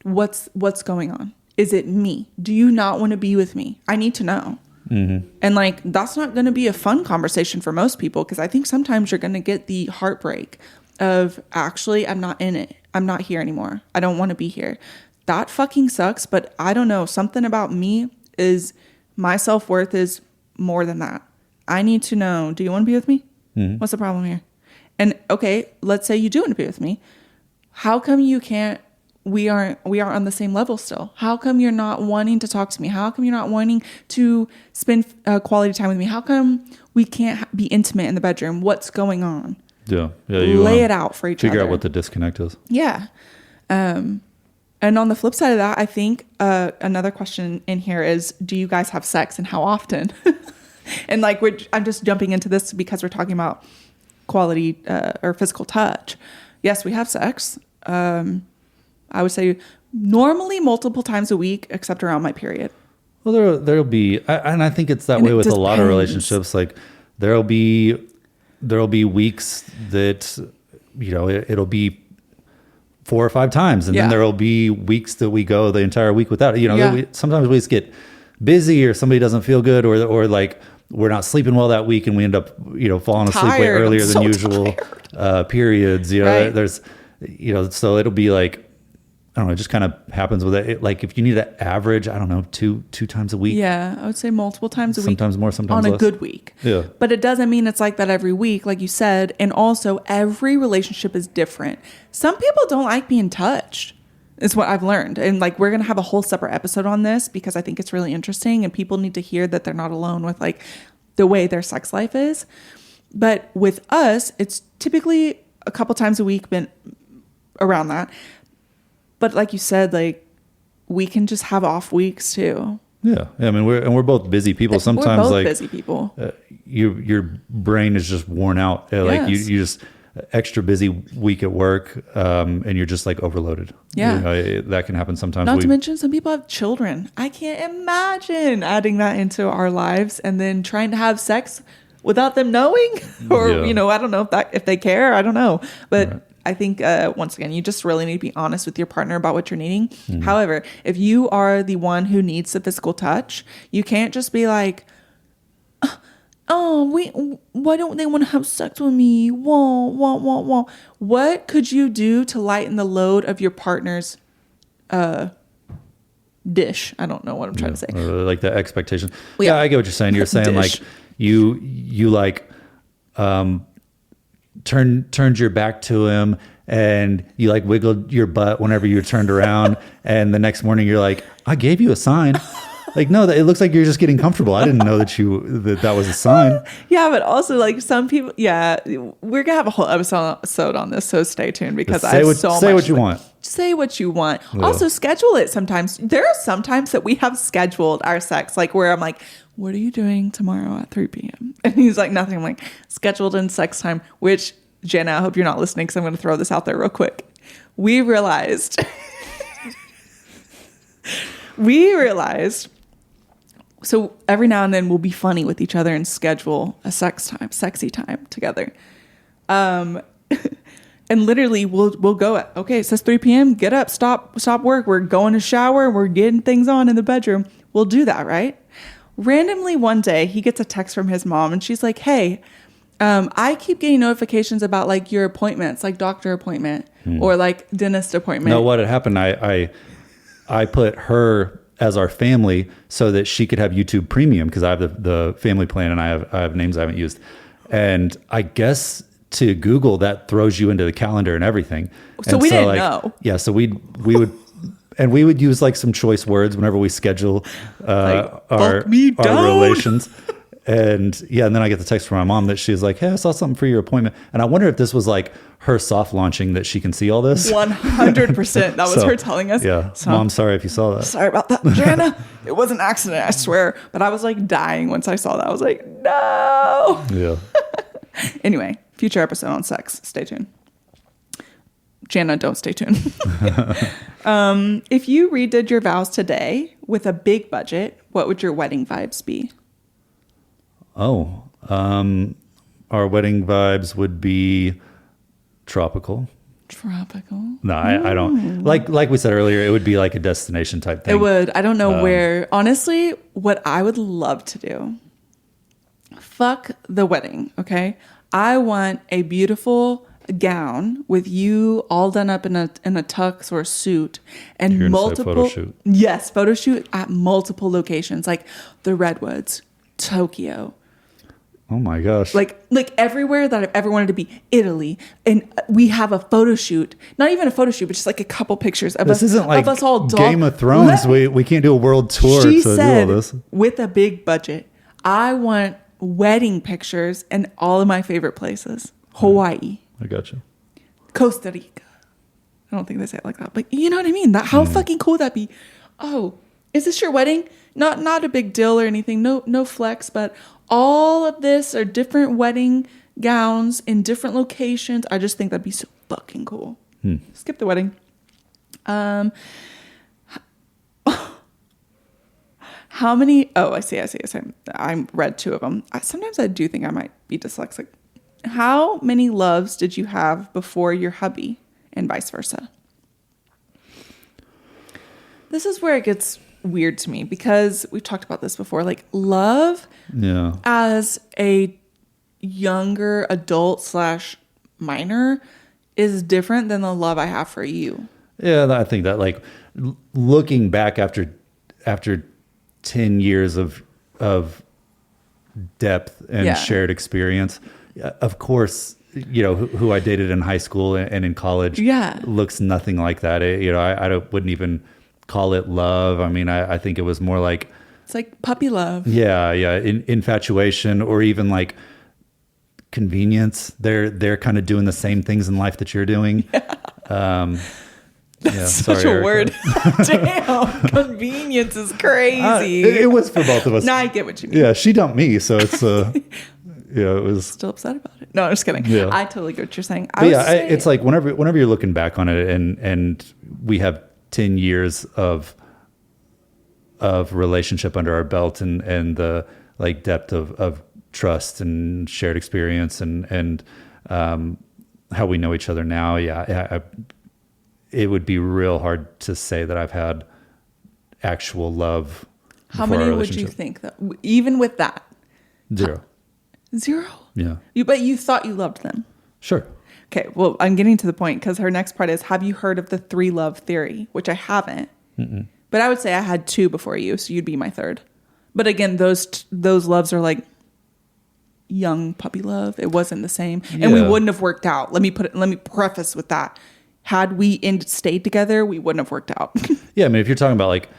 What's going on? Is it me? Do you not want to be with me? I need to know. Mm-hmm. And like, that's not going to be a fun conversation for most people, because I think sometimes you're going to get the heartbreak of, actually, I'm not in it. I'm not here anymore. I don't want to be here. That fucking sucks. But I don't know. Something about me is, my self-worth is more than that. I need to know, do you want to be with me? Mm-hmm. What's the problem here? And okay, let's say you do want to be with me. How come you can't, we aren't on the same level still? How come you're not wanting to talk to me? How come you're not wanting to spend quality time with me? How come we can't be intimate in the bedroom? What's going on? Yeah. You lay it out for each other. Figure out what the disconnect is. Yeah. And on the flip side of that, I think another question in here is, do you guys have sex and how often? And like, I'm just jumping into this because we're talking about quality or physical touch. Yes, we have sex. I would say normally multiple times a week, except around my period. Well, there'll be, and I think it's that way with a lot of relationships. Like there'll be weeks that, it'll be 4 or 5 times, and then there'll be weeks that we go the entire week without it. Sometimes we just get busy, or somebody doesn't feel good, or like we're not sleeping well that week, and we end up falling asleep way earlier than usual. Periods, right. There's so it'll be like, I don't know, it just kind of happens with it. Like if you need to average, I don't know, two times a week. Yeah, I would say multiple times a week. Sometimes more, sometimes less. On a good week. Yeah. But it doesn't mean it's like that every week, like you said. And also, every relationship is different. Some people don't like being touched, is what I've learned. And like, we're going to have a whole separate episode on this because I think it's really interesting, and people need to hear that they're not alone with like the way their sex life is. But with us, it's typically a couple times a week, been around that. But like you said, like we can just have off weeks too. Yeah, I mean we're both busy people. Sometimes we're both like busy people. Your brain is just worn out. Like you just extra busy week at work, and you're just like overloaded. Yeah, that can happen sometimes. Not to mention some people have children. I can't imagine adding that into our lives and then trying to have sex without them knowing, or I don't know if they care. I don't know, but. Right. I think, once again, you just really need to be honest with your partner about what you're needing. Mm-hmm. However, if you are the one who needs the physical touch, you can't just be like, why don't they want to have sex with me? Wah, wah, wah, wah. What could you do to lighten the load of your partner's dish? I don't know what I'm trying to say. Like the expectation. Well, I get what you're saying. You're saying like you like... turned your back to him, and you like wiggled your butt whenever you turned around, and the next morning you're like, I gave you a sign. Like, no, it looks like you're just getting comfortable. I didn't know that was a sign. Yeah, but also like some people, we're gonna have a whole episode on this, so stay tuned because say what you want. Say what you want. Yeah. Also, schedule it sometimes. There are some times that we have scheduled our sex, like where I'm like, what are you doing tomorrow at 3 p.m.? And he's like, nothing. I'm like, scheduled in sex time, which, Jenna, I hope you're not listening because I'm going to throw this out there real quick. We realized, so every now and then we'll be funny with each other and schedule a sexy time together. And literally we'll go at, okay, it says 3 p.m. Get up, stop work. We're going to shower. We're getting things on in the bedroom. We'll do that, right? Randomly one day he gets a text from his mom and she's like, hey, I keep getting notifications about like your appointments, like doctor appointment or like dentist appointment. No, what had happened, I put her as our family so that she could have YouTube Premium because I have the family plan and I have names I haven't used. And I guess to Google that throws you into the calendar and everything. So and we didn't know. Yeah, so we would use like some choice words whenever we schedule our relations. And yeah, and then I get the text from my mom that she's like, hey, I saw something for your appointment. And I wonder if this was like her soft launching that she can see all this. 100%. That was her telling us. Yeah. So, Mom, sorry if you saw that. Sorry about that, Jana. It was an accident, I swear. But I was like dying once I saw that. I was like, no. Yeah. Anyway, future episode on sex. Stay tuned. Jana, don't stay tuned. If you redid your vows today with a big budget, what would your wedding vibes be? Oh, our wedding vibes would be tropical. Tropical? No, I don't. Like we said earlier, it would be like a destination type thing. It would. I don't know where. Honestly, what I would love to do, fuck the wedding, okay? I want a beautiful gown with you all done up in a tux or a suit and You're multiple photo shoot. Yes, photo shoot at multiple locations like the Redwoods, Tokyo. Oh my gosh. Like everywhere that I've ever wanted to be, Italy. And we have a photo shoot. Not even a photo shoot, but just like a couple pictures of this us. Isn't like of us all Game of Thrones. We can't do a world tour she to said, do all this. With a big budget, I want wedding pictures in all of my favorite places. Hawaii. I got you. Costa Rica. I don't think they say it like that, but you know what I mean? How fucking cool would that be? Oh, is this your wedding? Not a big deal or anything. No flex, but all of this are different wedding gowns in different locations. I just think that'd be so fucking cool. Skip the wedding. How many? Oh, I see. I read 2 of them. Sometimes I do think I might be dyslexic. How many loves did you have before your hubby and vice versa? This is where it gets weird to me because we've talked about this before. Like love as a younger adult / minor is different than the love I have for you. Yeah, I think that like looking back after 10 years of depth and shared experience, of course, you know, who I dated in high school and in college looks nothing like that. I wouldn't even call it love. I mean, I think it was more like... It's like puppy love. Yeah. Infatuation or even like convenience. They're kind of doing the same things in life that you're doing. That's such a word. Damn, convenience is crazy. It was for both of us. No, I get what you mean. Yeah, she dumped me, so it's... it was... Still upset about it. No, I'm just kidding. Yeah. I totally get what you're saying. It's like whenever you're looking back on it and we have 10 years of relationship under our belt and the like depth of trust and shared experience and how we know each other now. It would be real hard to say that I've had actual love. How many would you think that even with that? 0. 0? Yeah. But you thought you loved them. Sure. Okay, well, I'm getting to the point because her next part is, have you heard of the 3 love theory? Which I haven't. But I would say I had 2 before you, so you'd be my 3rd. But again, those loves are like young puppy love. It wasn't the same. And we wouldn't have worked out. Let me preface with that. Had we stayed together, we wouldn't have worked out. Yeah, I mean, if you're talking about like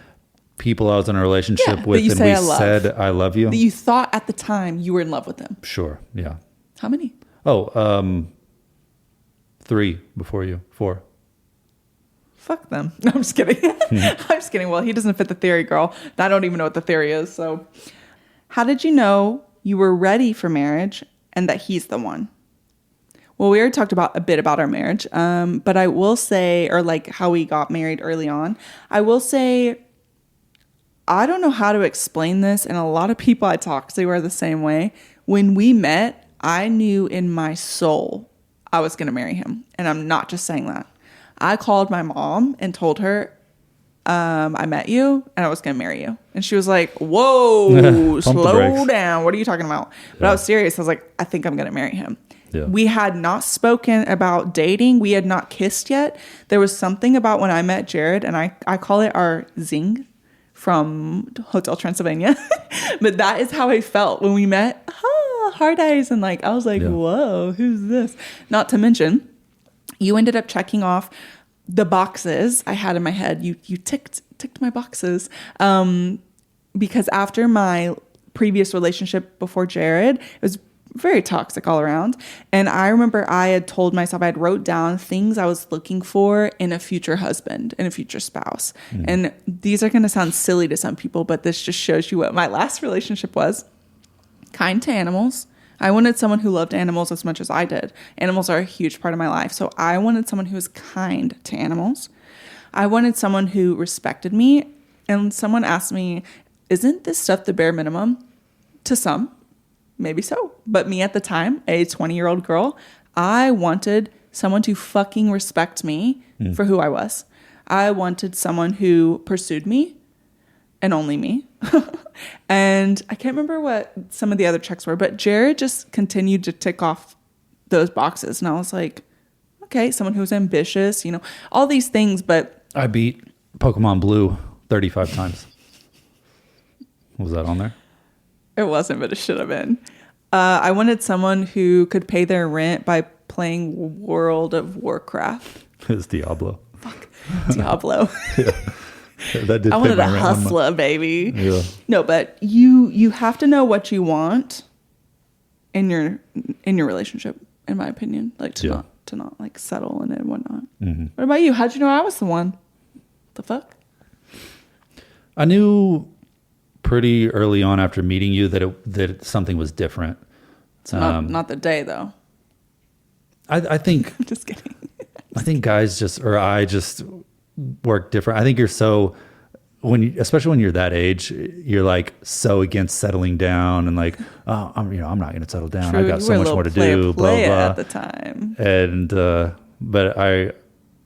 people I was in a relationship with and we said, I love you. That you thought at the time you were in love with them. Sure, yeah. How many? 3 before you. 4. Fuck them. No, I'm just kidding. I'm just kidding. Well, he doesn't fit the theory, girl. I don't even know what the theory is. So how did you know you were ready for marriage and that he's the one? Well, we already talked a bit about our marriage. But I will say, or like how we got married early on, I will say, I don't know how to explain this. And a lot of people I talk to are the same way. When we met, I knew in my soul I was going to marry him. And I'm not just saying that. I called my mom and told her, I met you and I was going to marry you. And she was like, whoa, slow down. What are you talking about? But I was serious. I was like, I think I'm going to marry him. Yeah. We had not spoken about dating. We had not kissed yet. There was something about when I met Jared, and I call it our zing from Hotel Transylvania. But that is how I felt when we met. Hard eyes. And like, I was like, whoa, who's this? Not to mention, you ended up checking off the boxes I had in my head. You ticked my boxes. Because after my previous relationship before Jared, it was very toxic all around. And I remember I had told myself, I had wrote down things I was looking for in a future husband and a future spouse. And these are going to sound silly to some people, but this just shows you what my last relationship was. Kind to animals. I wanted someone who loved animals as much as I did. Animals are a huge part of my life. So I wanted someone who was kind to animals. I wanted someone who respected me. And someone asked me, isn't this stuff the bare minimum? To some, maybe so. But me at the time, a 20-year-old girl, I wanted someone to fucking respect me for who I was. I wanted someone who pursued me and only me. And I can't remember what some of the other checks were, but Jared just continued to tick off those boxes. And I was like, okay, someone who's ambitious, you know, all these things. But I beat Pokemon Blue 35 times. Was that on there? It wasn't, but it should have been. I wanted someone who could pay their rent by playing World of Warcraft. It's Diablo. Fuck. Diablo. Yeah. That did. I wanted a hustler, baby. Yeah. No, but you have to know what you want in your relationship, in my opinion. Like to not like settle in it and whatnot. Mm-hmm. What about you? How'd you know I was the one? The fuck? I knew pretty early on after meeting you that something was different. So not the day though. I think. I'm just kidding. I think guys I just work different. I think you're so especially when you're that age, you're like so against settling down and like, oh, I'm not going to settle down. True, I got so much more to do. Blah blah. At the time, and but I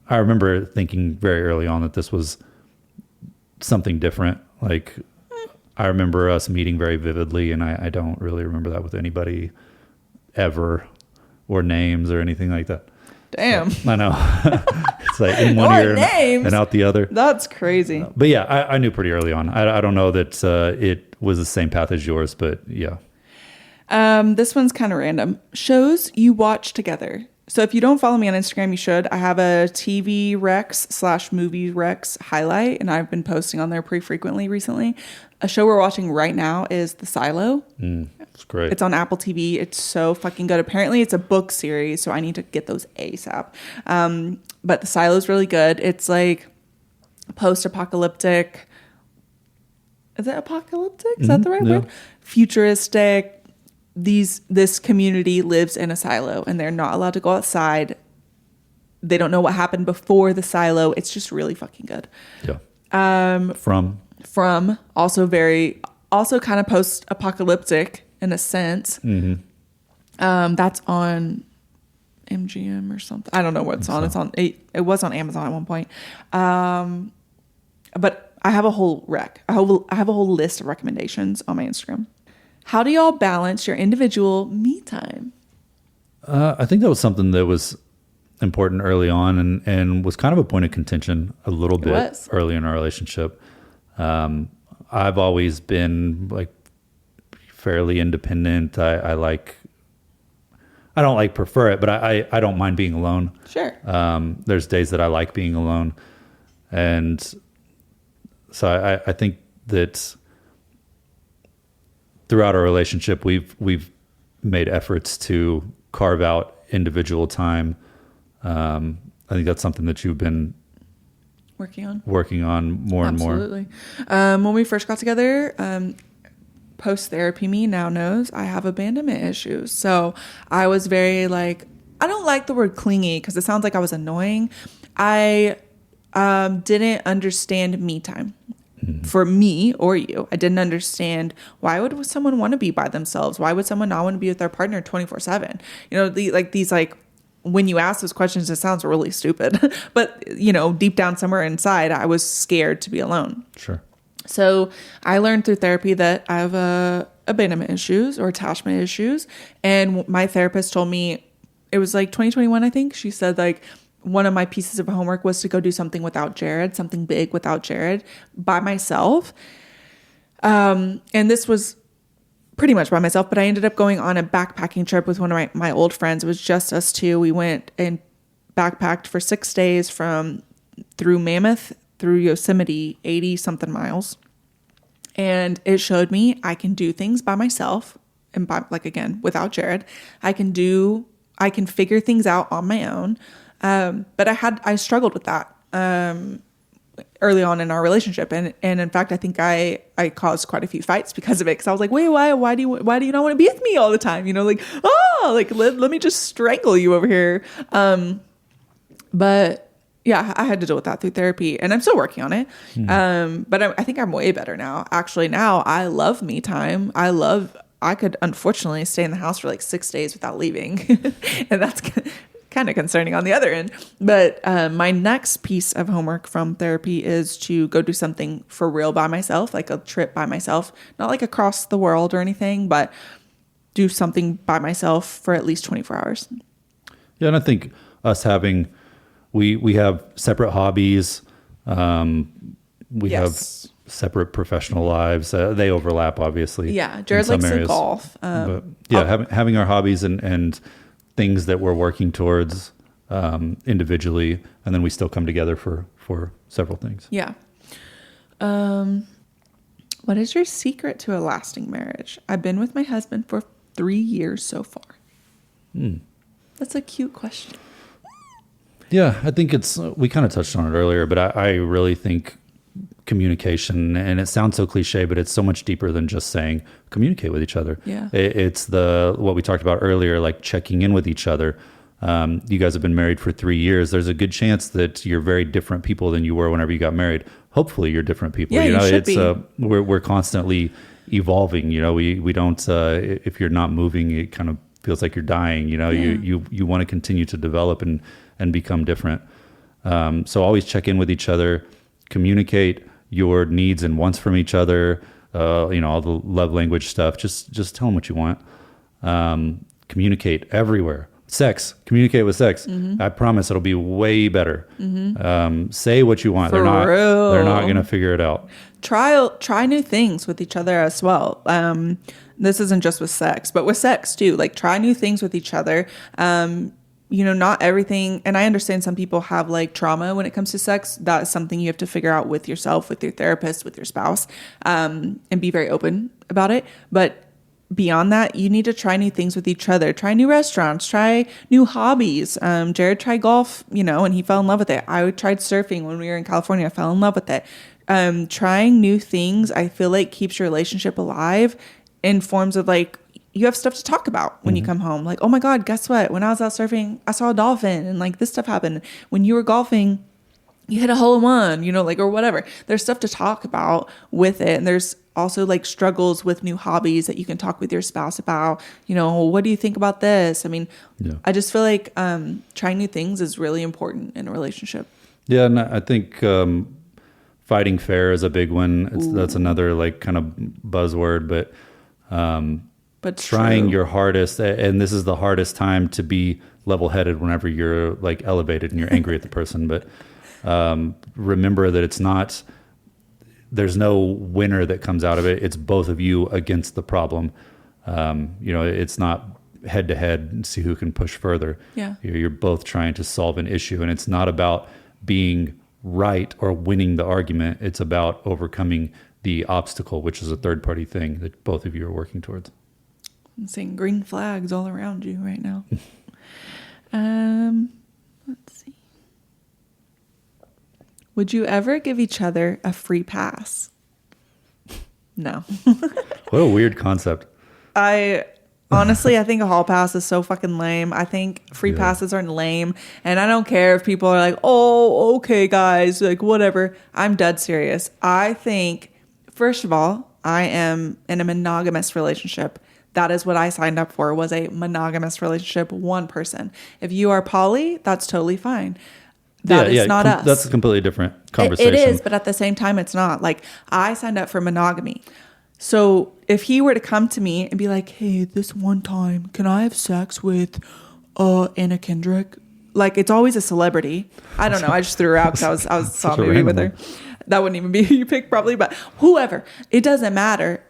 remember thinking very early on that this was something different. Like I remember us meeting very vividly, and I don't really remember that with anybody ever, or names or anything like that. Damn. So, I know. It's like in one ear and out the other. That's crazy. But yeah, I knew pretty early on. I don't know that it was the same path as yours, but yeah. This one's kind of random. Shows you watch together. So if you don't follow me on Instagram, you should. I have a TV Rex / movie Rex highlight, and I've been posting on there pretty frequently recently. A show we're watching right now is The Silo. It's great. It's on Apple TV. It's so fucking good. Apparently, it's a book series, so I need to get those ASAP. But The Silo is really good. It's like post-apocalyptic. Is it apocalyptic? Is that the right word? Futuristic. This community lives in a silo, and they're not allowed to go outside. They don't know what happened before the silo. It's just really fucking good. Yeah. From also kind of post-apocalyptic in a sense. Mm-hmm. That's on MGM or something. I don't know what it's on. So. It was on Amazon at one point. But I have a whole I have a whole list of recommendations on my Instagram. How do y'all balance your individual me time? I think that was something that was important early on and was kind of a point of contention a little bit early in our relationship. I've always been like fairly independent. I don't like prefer it, but I don't mind being alone. Sure. There's days that I like being alone. And so I think that throughout our relationship, we've made efforts to carve out individual time. I think that's something that you've been working on more and more. Absolutely. When we first got together, post-therapy me now knows I have abandonment issues. So I was very like, I don't like the word clingy because it sounds like I was annoying. I didn't understand me time. For me or you, I didn't understand why would someone want to be by themselves? Why would someone not want to be with their partner 24/7? You know, these when you ask those questions, it sounds really stupid. But, deep down somewhere inside, I was scared to be alone. Sure. So I learned through therapy that I have abandonment issues or attachment issues. And my therapist told me, it was like 2021, I think. She said like one of my pieces of homework was to go do something without Jared, something big without Jared by myself. And this was pretty much by myself, but I ended up going on a backpacking trip with one of my old friends. It was just us two. We went and backpacked for 6 days through Mammoth, through Yosemite, 80 something miles. And it showed me I can do things by myself and again, without Jared. I can figure things out on my own. But I struggled with that, early on in our relationship. And in fact, I think I caused quite a few fights because of it. Cause I was like, wait, why do you not want to be with me all the time? Let me just strangle you over here. But yeah, I had to deal with that through therapy and I'm still working on it. But I think I'm way better now. Actually, now I love me time. I could unfortunately stay in the house for like 6 days without leaving. And that's kind of concerning on the other end. But my next piece of homework from therapy is to go do something for real by myself, like a trip by myself, not like across the world or anything, but do something by myself for at least 24 hours. Yeah. And I think us we have separate hobbies. We have separate professional lives. They overlap, obviously. Yeah. Jared likes to golf. But yeah, having our hobbies and things that we're working towards individually, and then we still come together for several things. Yeah. What is your secret to a lasting marriage? I've been with my husband for 3 years so far. That's a cute question. Yeah, I think we kind of touched on it earlier, but I really think communication, and it sounds so cliche, but it's so much deeper than just saying communicate with each other. Yeah. It's what we talked about earlier, like checking in with each other. You guys have been married for 3 years. There's a good chance that you're very different people than you were whenever you got married. Hopefully you're different people. Yeah, you should be. We're constantly evolving. We don't, if you're not moving, it kind of feels like you're dying. You want to continue to develop and become different. So always check in with each other, communicate your needs and wants from each other. All the love language stuff. Just tell them what you want. Communicate everywhere. Sex, communicate with sex. Mm-hmm. I promise it'll be way better. Mm-hmm. Say what you want. They're not going to figure it out. Try new things with each other as well. This isn't just with sex, but with sex too. Like try new things with each other. Not everything. And I understand some people have like trauma when it comes to sex. That is something you have to figure out with yourself, with your therapist, with your spouse, and be very open about it. But beyond that, you need to try new things with each other. Try new restaurants, try new hobbies. Jared tried golf, and he fell in love with it. I tried surfing when we were in California. I fell in love with it. Trying new things, I feel like keeps your relationship alive in forms of like, you have stuff to talk about when you come home. Like, oh my God, guess what? When I was out surfing, I saw a dolphin and like this stuff happened. When you were golfing, you hit a hole in one, or whatever. There's stuff to talk about with it. And there's also like struggles with new hobbies that you can talk with your spouse about. What do you think about this? I mean, I just feel like trying new things is really important in a relationship. Yeah, and I think fighting fair is a big one. That's another like kind of buzzword, but trying your hardest, and this is the hardest time to be level-headed whenever you're like elevated and you're angry at the person. But remember that there's no winner that comes out of it. It's both of you against the problem. It's not head to head and see who can push further. Yeah. You're both trying to solve an issue, and it's not about being right or winning the argument. It's about overcoming the obstacle, which is a third party thing that both of you are working towards. I'm seeing green flags all around you right now. Let's see. Would you ever give each other a free pass? No. What a weird concept. Honestly, I think a hall pass is so fucking lame. I think free passes are lame. And I don't care if people are like, oh, okay, guys, like whatever. I'm dead serious. I think, first of all, I am in a monogamous relationship. That is what I signed up for, was a monogamous relationship, one person. If you are poly, that's totally fine. That is not us. That's a completely different conversation. It is, but at the same time, it's not. Like, I signed up for monogamy. So if he were to come to me and be like, hey, this one time, can I have sex with Anna Kendrick? Like, it's always a celebrity. I don't know. I just threw her out because I was saw a movie with her. That wouldn't even be who you picked probably, but whoever. It doesn't matter.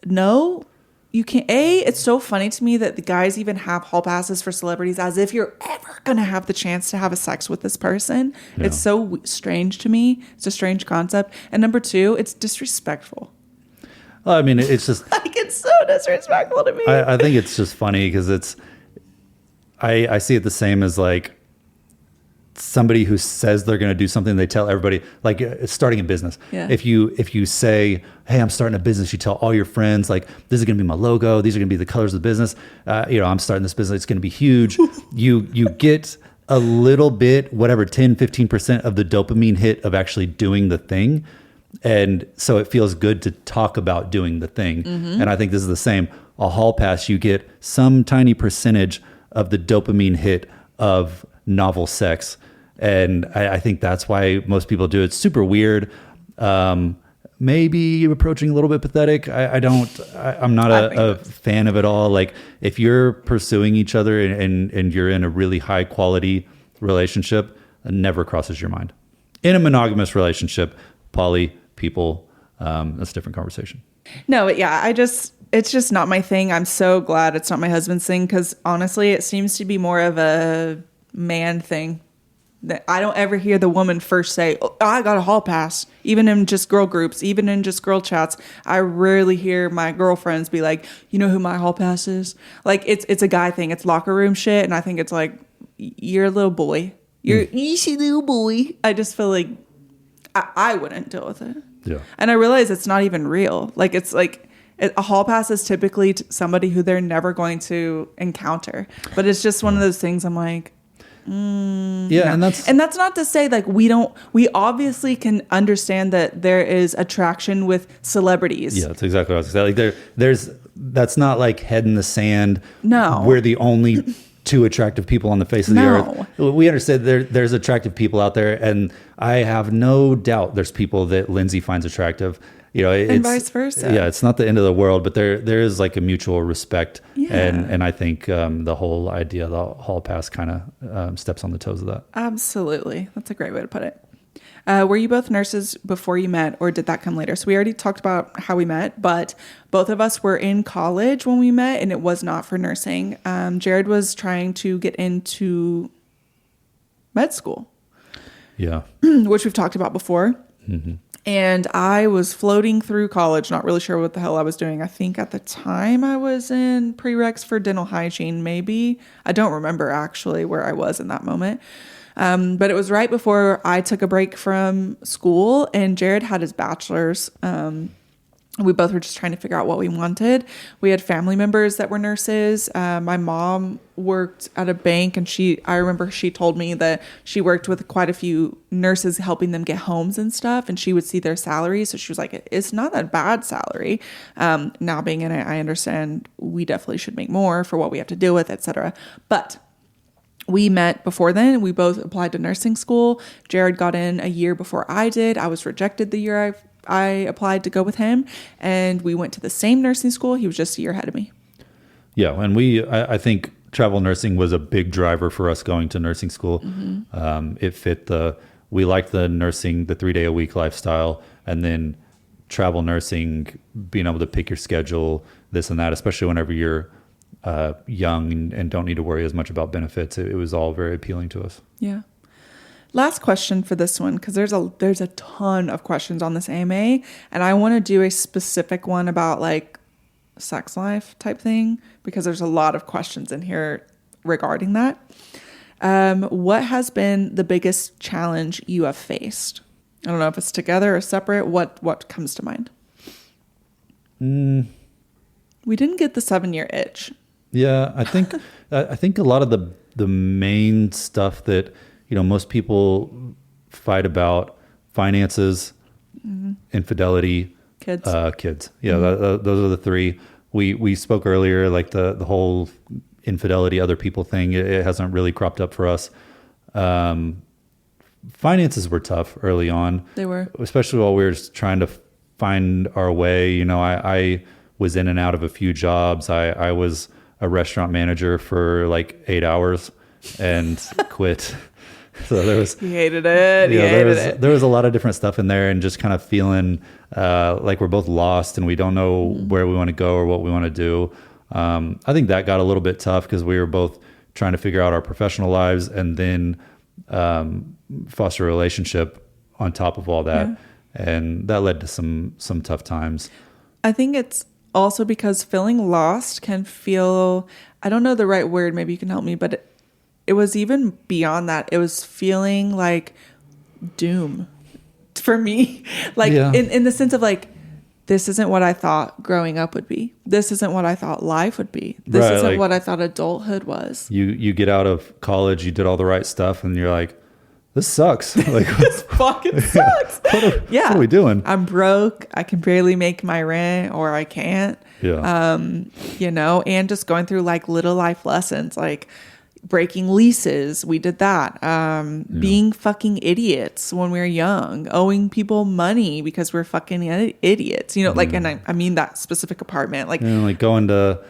No, you can't. It's so funny to me that the guys even have hall passes for celebrities, as if you're ever going to have the chance to have a sex with this person. Yeah. It's so strange to me. It's a strange concept. And number two, it's disrespectful. Well, I mean, it's just like, it's so disrespectful to me. I think it's just funny because I see it the same as like somebody who says they're going to do something. They tell everybody, like starting a business. Yeah. If you say, hey, I'm starting a business, you tell all your friends, like, this is going to be my logo. These are going to be the colors of the business. I'm starting this business. It's going to be huge. you get a little bit, whatever, 10, 15% of the dopamine hit of actually doing the thing. And so it feels good to talk about doing the thing. Mm-hmm. And I think this is the same. A hall pass, you get some tiny percentage of the dopamine hit of novel sex. And I think that's why most people do it. It's super weird. Maybe approaching a little bit pathetic. I'm not a fan of it all. Like, if you're pursuing each other and you're in a really high quality relationship, it never crosses your mind. In a monogamous relationship, poly people, that's a different conversation. No, but yeah, it's just not my thing. I'm so glad it's not my husband's thing, because honestly, it seems to be more of a man thing. That I don't ever hear the woman first say, oh, I got a hall pass, even in just girl groups, even in just girl chats. I rarely hear my girlfriends be like, you know who my hall pass is? Like, it's a guy thing. It's locker room shit. And I think it's like, you're a little boy. You're a little boy. I just feel like I wouldn't deal with it. Yeah. And I realize it's not even real. Like, it's like a hall pass is typically somebody who they're never going to encounter. But it's just one of those things I'm like, yeah, no. And that's not to say like we obviously can understand that there is attraction with celebrities. Yeah, that's exactly what I was saying. Like that's not like head in the sand. No, we're the only two attractive people on the face of the earth. We understand there's attractive people out there, and I have no doubt there's people that Lindsay finds attractive. And vice versa. Yeah, it's not the end of the world, but there is like a mutual respect, and I think the whole idea of the hall pass kind of steps on the toes of that. Absolutely, that's a great way to put it. Were you both nurses before you met, or did that come later? So we already talked about how we met, but both of us were in college when we met, and it was not for nursing. Jared was trying to get into med school. Yeah, which we've talked about before. Mm-hmm. And I was floating through college, not really sure what the hell I was doing. I think at the time I was in prereqs for dental hygiene, maybe. I don't remember actually where I was in that moment. But it was right before I took a break from school, and Jared had his bachelor's. We both were just trying to figure out what we wanted. We had family members that were nurses. My mom worked at a bank, and I remember she told me that she worked with quite a few nurses helping them get homes and stuff, and she would see their salaries. So she was like, it's not a bad salary. Now being in it, I understand we definitely should make more for what we have to deal with, etc. But we met before then. We both applied to nursing school. Jared got in a year before I did. I was rejected the year I applied to go with him, and we went to the same nursing school. He was just a year ahead of me. Yeah, and I think travel nursing was a big driver for us going to nursing school. Mm-hmm. It fit we liked the nursing, the 3-day-a-week lifestyle, and then travel nursing, being able to pick your schedule, this and that, especially whenever you're young and don't need to worry as much about benefits. It was all very appealing to us. Yeah. Last question for this one, because there's a ton of questions on this AMA, and I want to do a specific one about like sex life type thing, because there's a lot of questions in here regarding that. What has been the biggest challenge you have faced? I don't know if it's together or separate. What comes to mind? We didn't get the 7-year itch. Yeah, I think a lot of the main stuff that most people fight about: finances, mm-hmm. infidelity, kids. Yeah, mm-hmm. Those are the three. we spoke earlier, like the whole infidelity, other people thing, it hasn't really cropped up for us. Finances were tough early on. They were. Especially while we were just trying to find our way. You know, I was in and out of a few jobs. I was a restaurant manager for like 8 hours and quit. So there was... He hated it. There was a lot of different stuff in there, and just kind of feeling like we're both lost and we don't know where we want to go or what we want to do. I think that got a little bit tough because we were both trying to figure out our professional lives and then foster a relationship on top of all that. Yeah. And that led to some tough times. I think it's also because feeling lost can feel, I don't know the right word, maybe you can help me, but it was even beyond that. It was feeling like doom for me. Like in the sense of like, this isn't what I thought growing up would be. This isn't what I thought life would be. This isn't like, what I thought adulthood was. You get out of college, you did all the right stuff, and you're like, this sucks. Like, this fucking sucks. What are we doing? I'm broke. I can barely make my rent, or I can't. Yeah. You know, and just going through like little life lessons, like breaking leases. We did that. Being fucking idiots when we were young, owing people money because we're fucking idiots, you know, like, and I mean that specific apartment, like, like going to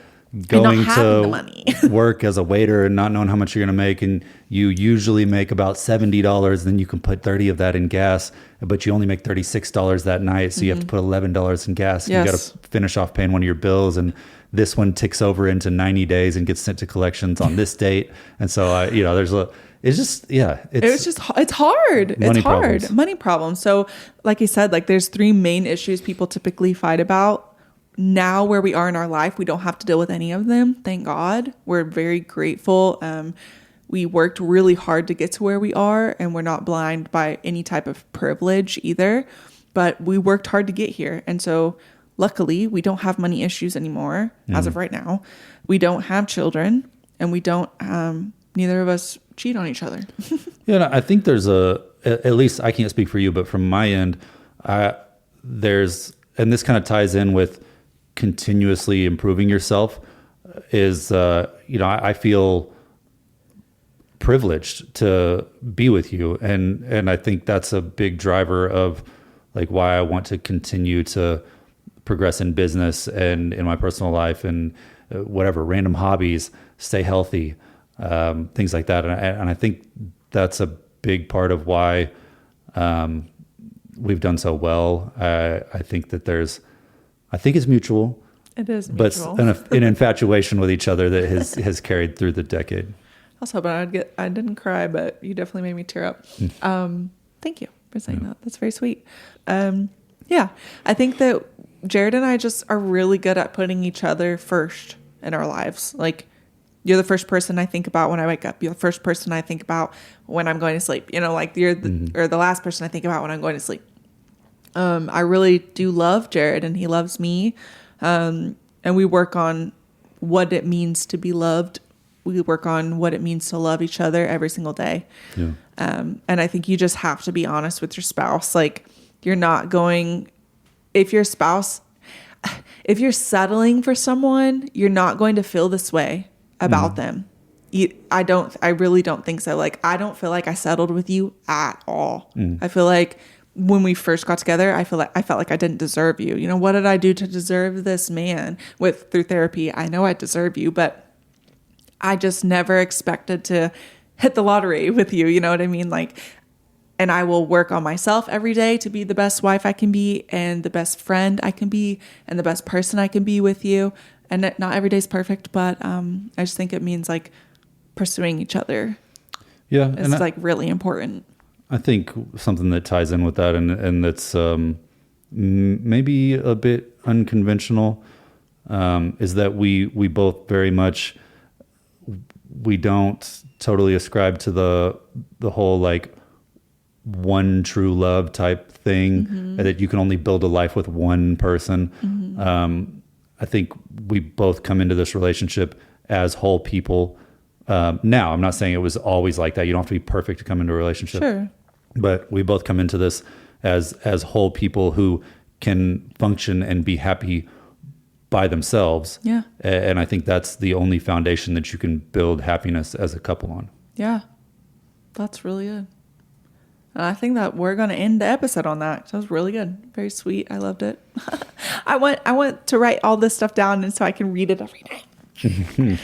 work as a waiter and not knowing how much you're going to make. And you usually make about $70. Then you can put 30 of that in gas, but you only make $36 that night. So you have to put $11 in gas. Yes. You got to finish off paying one of your bills. And this one ticks over into 90 days and gets sent to collections on this date. And so, it's hard. Money problems. So like you said, like there's 3 main issues people typically fight about. Now where we are in our life, we don't have to deal with any of them. Thank God. We're very grateful. We worked really hard to get to where we are, and we're not blind by any type of privilege either, but we worked hard to get here. And so luckily we don't have money issues anymore as of right now. We don't have children, and we don't, neither of us cheat on each other. Yeah. I think there's at least I can't speak for you, but from my end, and this kind of ties in with continuously improving yourself is, I feel privileged to be with you. And I think that's a big driver of like why I want to continue to progress in business and in my personal life and whatever, random hobbies, stay healthy, things like that. And I think that's a big part of why we've done so well. I think that I think it's mutual. It is mutual. But an infatuation with each other that has carried through the decade. I was hoping I didn't cry, but you definitely made me tear up. Thank you for saying that. That's very sweet. Yeah, I think that Jared and I just are really good at putting each other first in our lives. Like, you're the first person I think about when I wake up. You're the first person I think about when I'm going to sleep. You know, like you're the last person I think about when I'm going to sleep. I really do love Jared, and he loves me. And we work on what it means to be loved. We work on what it means to love each other every single day. Yeah. And I think you just have to be honest with your spouse. Like, you're not going, if you're settling for someone, you're not going to feel this way about them. I really don't think so. Like, I don't feel like I settled with you at all. I feel like when we first got together, I felt like I didn't deserve you. You know, what did I do to deserve this man? Through therapy, I know I deserve you, but I just never expected to hit the lottery with you. You know what I mean? Like, and I will work on myself every day to be the best wife I can be, and the best friend I can be, and the best person I can be with you. And not every day is perfect, but I just think it means like pursuing each other. Yeah, it's like really important. I think something that ties in with that, and that's maybe a bit unconventional, is that we both very much, we don't totally ascribe to the whole like one true love type thing, that you can only build a life with one person. I think we both come into this relationship as whole people. Now, I'm not saying it was always like that. You don't have to be perfect to come into a relationship. Sure. But we both come into this as whole people who can function and be happy by themselves. Yeah. And I think that's the only foundation that you can build happiness as a couple on. Yeah. That's really good. And I think that we're going to end the episode on that. That was really good. Very sweet. I loved it. I want to write all this stuff down and so I can read it every day.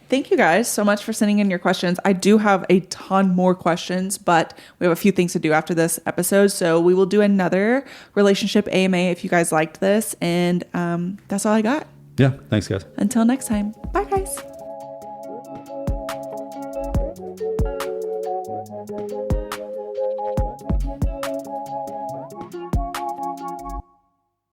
Thank you guys so much for sending in your questions. I do have a ton more questions, but we have a few things to do after this episode. So we will do another relationship AMA if you guys liked this. And that's all I got. Yeah. Thanks, guys. Until next time. Bye, guys.